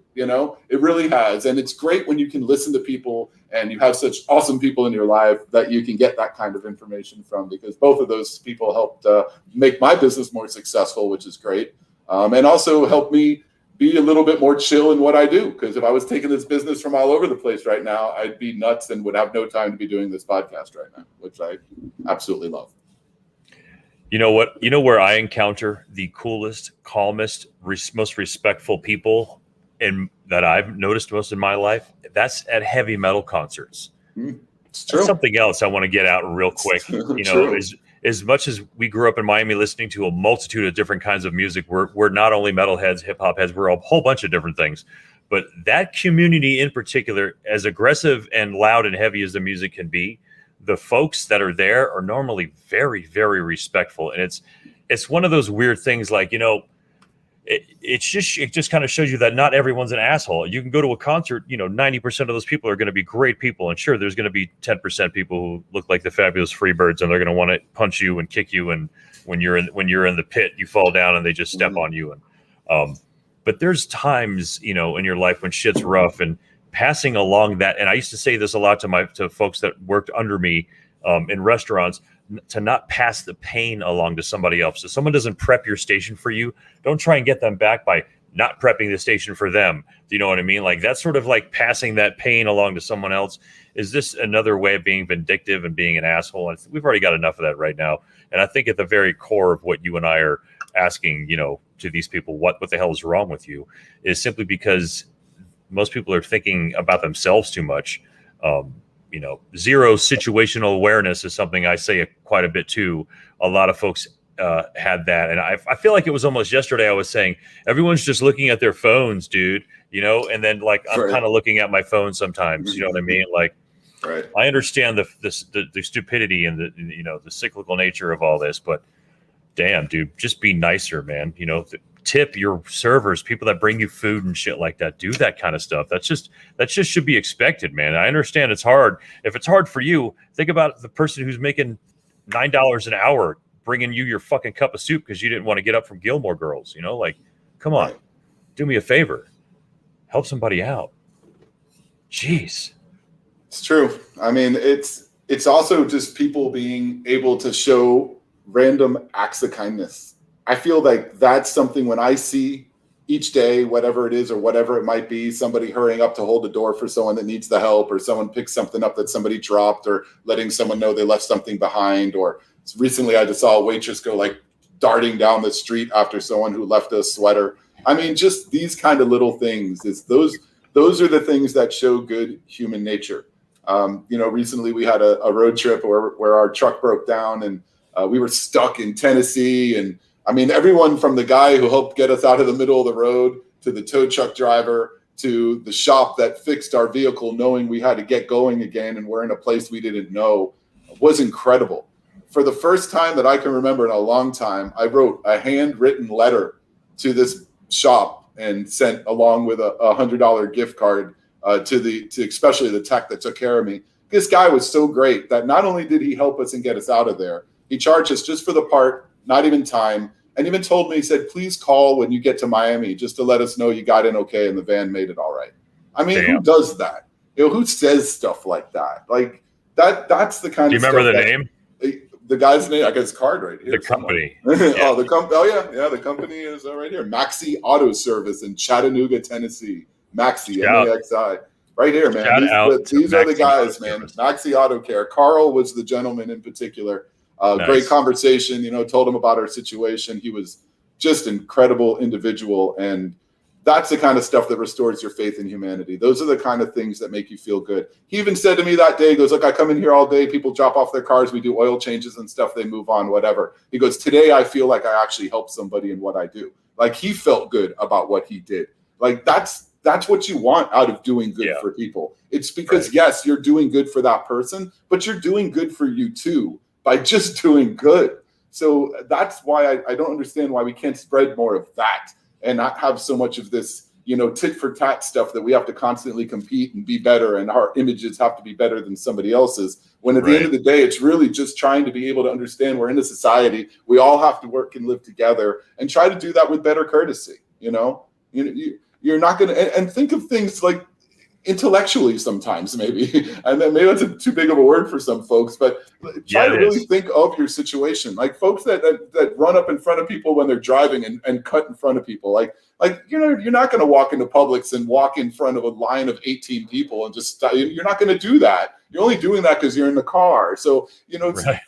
It really has. And it's great when you can listen to people and you have such awesome people in your life that you can get that kind of information from, because both of those people helped make my business more successful, which is great. And also helped me be a little bit more chill in what I do. Because if I was taking this business from all over the place right now, I'd be nuts and would have no time to be doing this podcast right now, which I absolutely love. You know what? You know where I encounter the coolest, calmest, most respectful people that I've noticed most in my life? That's at heavy metal concerts. It's true. That's something else I want to get out real quick. As much as we grew up in Miami listening to a multitude of different kinds of music, we're not only metalheads, hip hop heads, we're a whole bunch of different things. But that community in particular, as aggressive and loud and heavy as the music can be, the folks that are there are normally very, very respectful. And it's one of those weird things, like, it just kind of shows you that not everyone's an asshole. You can go to a concert, 90% of those people are going to be great people. And sure, there's going to be 10% people who look like the fabulous Freebirds, and they're going to want to punch you and kick you. And when you're in the pit, you fall down and they just step on you. And but there's times, in your life when shit's rough, and passing along that. And I used to say this a lot to folks that worked under me in restaurants, to not pass the pain along to somebody else. If someone doesn't prep your station for you, don't try and get them back by not prepping the station for them. Do you know what I mean? Like, that's sort of like passing that pain along to someone else. Is this another way of being vindictive and being an asshole? And we've already got enough of that right now. And I think at the very core of what you and I are asking, to these people, what the hell is wrong with you, is simply because most people are thinking about themselves too much. Zero situational awareness is something I say quite a bit too. A lot of folks had that. And I feel like it was almost yesterday I was saying, everyone's just looking at their phones, dude, and then like, I'm kind of looking at my phone sometimes, you know what I mean? Like, right. I understand the stupidity and the cyclical nature of all this, but damn, dude, just be nicer, man. tip your servers, people that bring you food and shit like that. Do that kind of stuff. That just should be expected, man. I understand it's hard. If it's hard for you, think about the person who's making $9 an hour bringing you your fucking cup of soup because you didn't want to get up from Gilmore Girls. You know, like, come on, do me a favor, help somebody out. Jeez, it's true. I mean, it's also just people being able to show random acts of kindness. I feel like that's something when I see each day, whatever it is or whatever it might be, somebody hurrying up to hold the door for someone that needs the help, or someone picks something up that somebody dropped, or letting someone know they left something behind. Or recently I just saw a waitress go like darting down the street after someone who left a sweater. I mean, just these kind of little things. Those are the things that show good human nature. Recently we had a road trip where our truck broke down, and we were stuck in Tennessee. And I mean, everyone from the guy who helped get us out of the middle of the road, to the tow truck driver, to the shop that fixed our vehicle, knowing we had to get going again and we're in a place we didn't know, was incredible. For the first time that I can remember in a long time, I wrote a handwritten letter to this shop and sent along with a $100 gift card to especially the tech that took care of me. This guy was so great that not only did he help us and get us out of there, he charged us just for the part, not even time, and even told me, he said, please call when you get to Miami just to let us know you got in okay and the van made it all right. I mean, Who does that? Who says stuff like that? Like that's the kind of stuff. Do you remember the name? The guy's name, I got his card right here. The company. Yeah. The company is right here. Maxi Auto Service in Chattanooga, Tennessee. Maxi, M-A-X-I. Right here, man. These are the guys, man. Maxi Auto Care. Carl was the gentleman in particular. Nice. Great conversation, told him about our situation. He was just an incredible individual. And that's the kind of stuff that restores your faith in humanity. Those are the kind of things that make you feel good. He even said to me that day, he goes, look, I come in here all day. People drop off their cars. We do oil changes and stuff. They move on, whatever. He goes, today I feel like I actually helped somebody in what I do. Like, he felt good about what he did. Like, that's what you want out of doing good for people. It's because, yes, you're doing good for that person, but you're doing good for you too by just doing good. So that's why I don't understand why we can't spread more of that and not have so much of this, tit for tat stuff that we have to constantly compete and be better, and our images have to be better than somebody else's. When at the end of the day, it's really just trying to be able to understand we're in a society. We all have to work and live together, and try to do that with better courtesy. You're not going to, and think of things like intellectually sometimes, maybe, and then maybe that's too big of a word for some folks, but try to really think of your situation. Like folks that run up in front of people when they're driving and cut in front of people. Like you're not going to walk into Publix and walk in front of a line of 18 people and just, you're not going to do that. You're only doing that because you're in the car. So,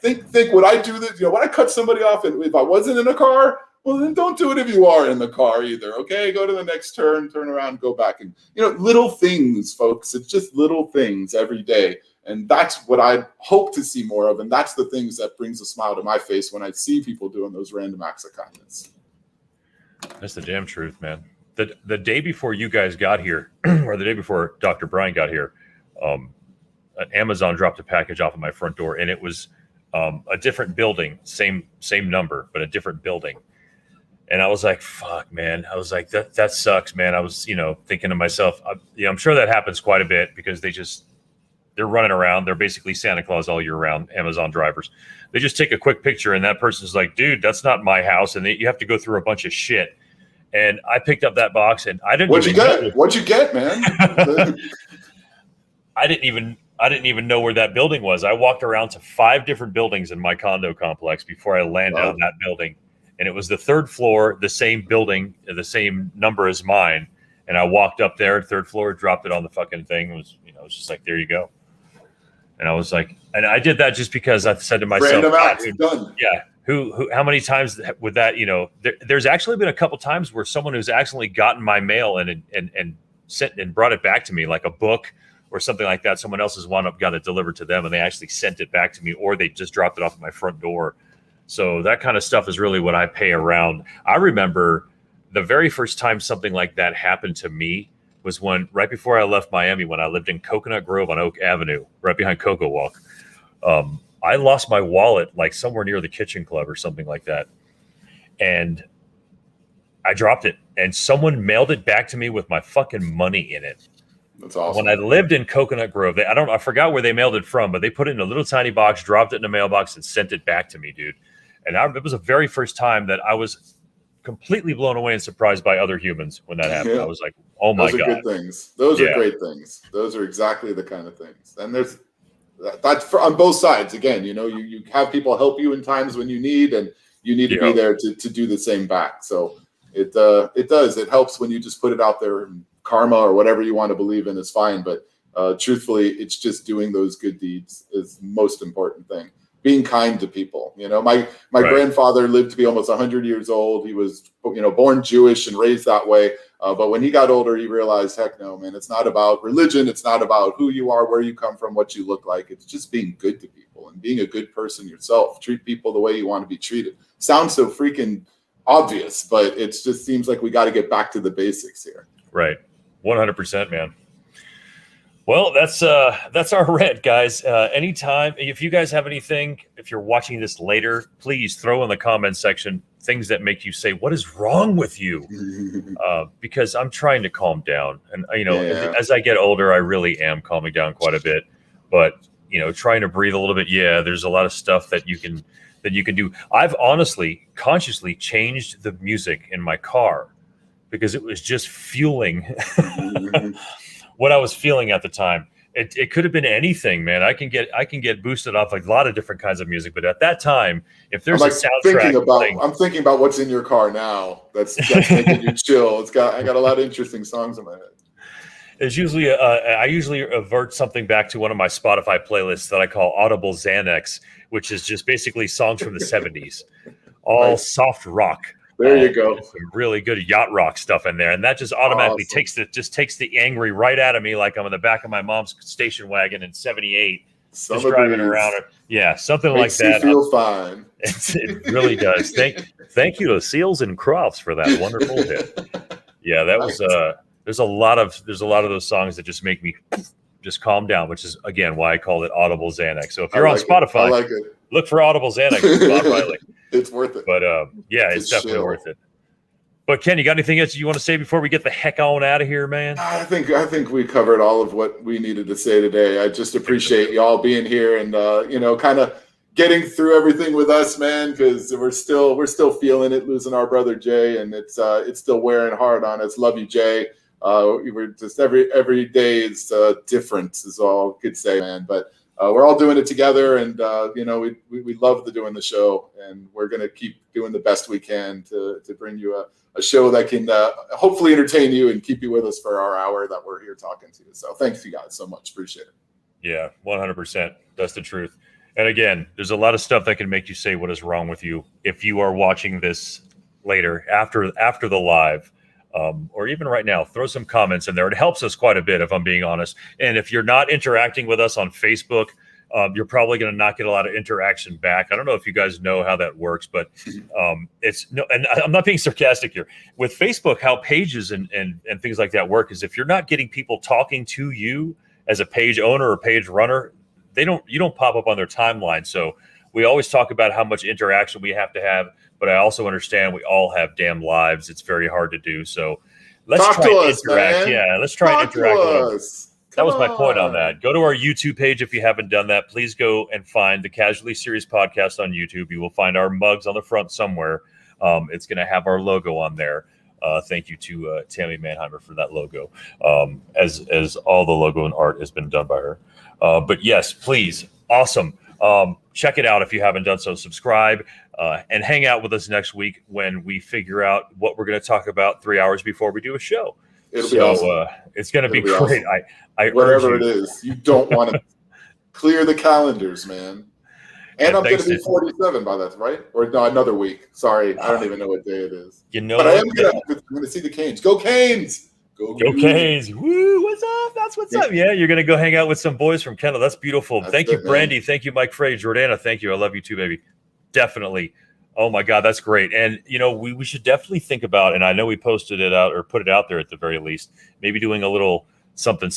think would I do this? Would I cut somebody off if I wasn't in a car? Well, then don't do it if you are in the car either, okay? Go to the next turn around, go back. And, little things, folks. It's just little things every day. And that's what I hope to see more of. And that's the things that brings a smile to my face when I see people doing those random acts of kindness. That's the damn truth, man. The day before you guys got here, or the day before Dr. Brian got here, Amazon dropped a package off of my front door. And it was a different building, same number, but a different building. And I was like, fuck, man. I was like, that sucks, man. I was, thinking to myself, I'm sure that happens quite a bit because they're running around. They're basically Santa Claus all year round, Amazon drivers. They just take a quick picture and that person's like, dude, that's not my house. And you have to go through a bunch of shit. And I picked up that box and I didn't. What'd you get, man? I didn't even know where that building was. I walked around to 5 different buildings in my condo complex before I landed on that building. And it was the 3rd floor, the same building, the same number as mine. And I walked up there, 3rd floor, dropped it on the fucking thing. It was just like, there you go. And I was like, and I did that just because I said to myself, done. Yeah. How many times would that, there's actually been a couple times where someone who's accidentally gotten my mail and sent and brought it back to me, like a book or something like that. Someone else has got it delivered to them and they actually sent it back to me, or they just dropped it off at my front door. So that kind of stuff is really what I pay around. I remember the very first time something like that happened to me was right before I left Miami, when I lived in Coconut Grove on Oak Avenue, right behind Cocoa Walk. I lost my wallet like somewhere near the Kitchen Club or something like that. And I dropped it, and someone mailed it back to me with my fucking money in it. That's awesome. When I lived in Coconut Grove, I forgot where they mailed it from, but they put it in a little tiny box, dropped it in a mailbox, and sent it back to me, dude. And it was the very first time that I was completely blown away and surprised by other humans when that happened. I was like, oh my God. Those are good things. Those are great things. Those are exactly the kind of things. And that's for, on both sides. Again, you have people help you in times when you need, and you need to be there to do the same back. So it does. It helps when you just put it out there. Karma or whatever you want to believe in is fine. But truthfully, it's just doing those good deeds is the most important thing. Being kind to people. My grandfather lived to be almost 100 years old. He was, born Jewish and raised that way. But when he got older, he realized, heck no, man, it's not about religion. It's not about who you are, where you come from, what you look like. It's just being good to people and being a good person yourself. Treat people the way you want to be treated. Sounds so freaking obvious, but it just seems like we got to get back to the basics here. Right. 100%, man. Well, that's our rant, guys. Anytime, if you guys have anything, if you're watching this later, please throw in the comment section things that make you say, what is wrong with you? Because I'm trying to calm down. And, as I get older, I really am calming down quite a bit. But, trying to breathe a little bit. Yeah, there's a lot of stuff that you can do. I've honestly, consciously changed the music in my car because it was just fueling what I was feeling at the time. It could have been anything, man. I can get boosted off like a lot of different kinds of music, but at that time, if there's a soundtrack, I'm thinking about what's in your car now. That's making you chill. I got a lot of interesting songs in my head. There's usually I usually avert something back to one of my Spotify playlists that I call Audible Xanax, which is just basically songs from the 70s, all soft rock. There you go. Some really good yacht rock stuff in there, and that just automatically takes the angry right out of me, like I'm in the back of my mom's station wagon in '78, just driving around. Yeah, something like that. Feel fine. It really does. Thank you to Seals and Crofts for that wonderful hit. Yeah, that was. There's a lot of those songs that just make me just calm down, which is again why I call it Audible Xanax. So if you're on Spotify, look for Audible Xanax. Spotify. It's worth it. But it's definitely worth it. But Ken, you got anything else you want to say before we get the heck on out of here, man? I think we covered all of what we needed to say today. I just appreciate y'all being here and kind of getting through everything with us, man, because we're still feeling it, losing our brother Jay, and it's still wearing hard on us. Love you, Jay. We're just every day is different is all I could say, man. But we're all doing it together, and we love doing the show, and we're gonna keep doing the best we can to bring you a show that can hopefully entertain you and keep you with us for our hour that we're here talking to you. So thanks you guys so much, appreciate it. Yeah, 100%. That's the truth. And again, there's a lot of stuff that can make you say what is wrong with you if you are watching this later after the live. Or even right now, throw some comments in there. It helps us quite a bit, if I'm being honest. And if you're not interacting with us on Facebook, you're probably going to not get a lot of interaction back. I don't know if you guys know how that works, but and I'm not being sarcastic here. With Facebook, how pages and things like that work is if you're not getting people talking to you as a page owner or page runner, you don't pop up on their timeline. So we always talk about how much interaction we have to have. But I also understand we all have damn lives. It's very hard to do. So let's try and interact. Man. Yeah, let's try and interact with us. That was my point on that. Go to our YouTube page if you haven't done that. Please go and find the Casually Serious Podcast on YouTube. You will find our mugs on the front somewhere. It's going to have our logo on there. Thank you to Tammy Manheimer for that logo, as all the logo and art has been done by her. But yes, please, awesome. Check it out if you haven't done so. Subscribe and hang out with us next week when we figure out what we're going to talk about 3 hours before we do a show. It'll be awesome. It's going to be great. Awesome. Whatever it is, you don't want to clear the calendars, man. And I'm going to be 47 by that, right? Or no, another week. Sorry, I don't even know what day it is. But I am going to see the Canes. Go Canes! Go Canes! Woo! What's up? That's what's up. Yeah, you're gonna go hang out with some boys from Kendall. That's beautiful. Thank you, Brandy. Man. Thank you, Mike Frey, Jordana. Thank you. I love you too, baby. Definitely. Oh my God, that's great. And we should definitely think about. And I know we posted it out or put it out there at the very least. Maybe doing a little something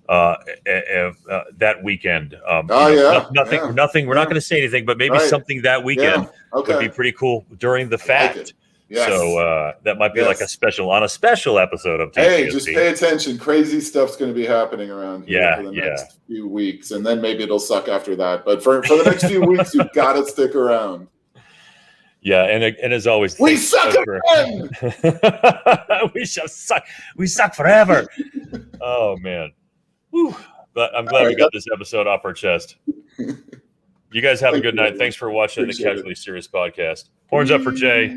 that weekend. Nothing. We're not going to say anything, but maybe something that weekend would be pretty cool during the fact. Yes. So that might be like a special episode of TCSP. Hey, just pay attention. Crazy stuff's going to be happening around here for the next few weeks, and then maybe it'll suck after that. But for the next few weeks, you've got to stick around. Yeah, and as always, we suck again. We shall suck. We suck forever. Oh man. Whew. But I'm glad we got this episode off our chest. You guys have a good night. Thanks for watching the Casually Serious podcast. Horns up for Jay.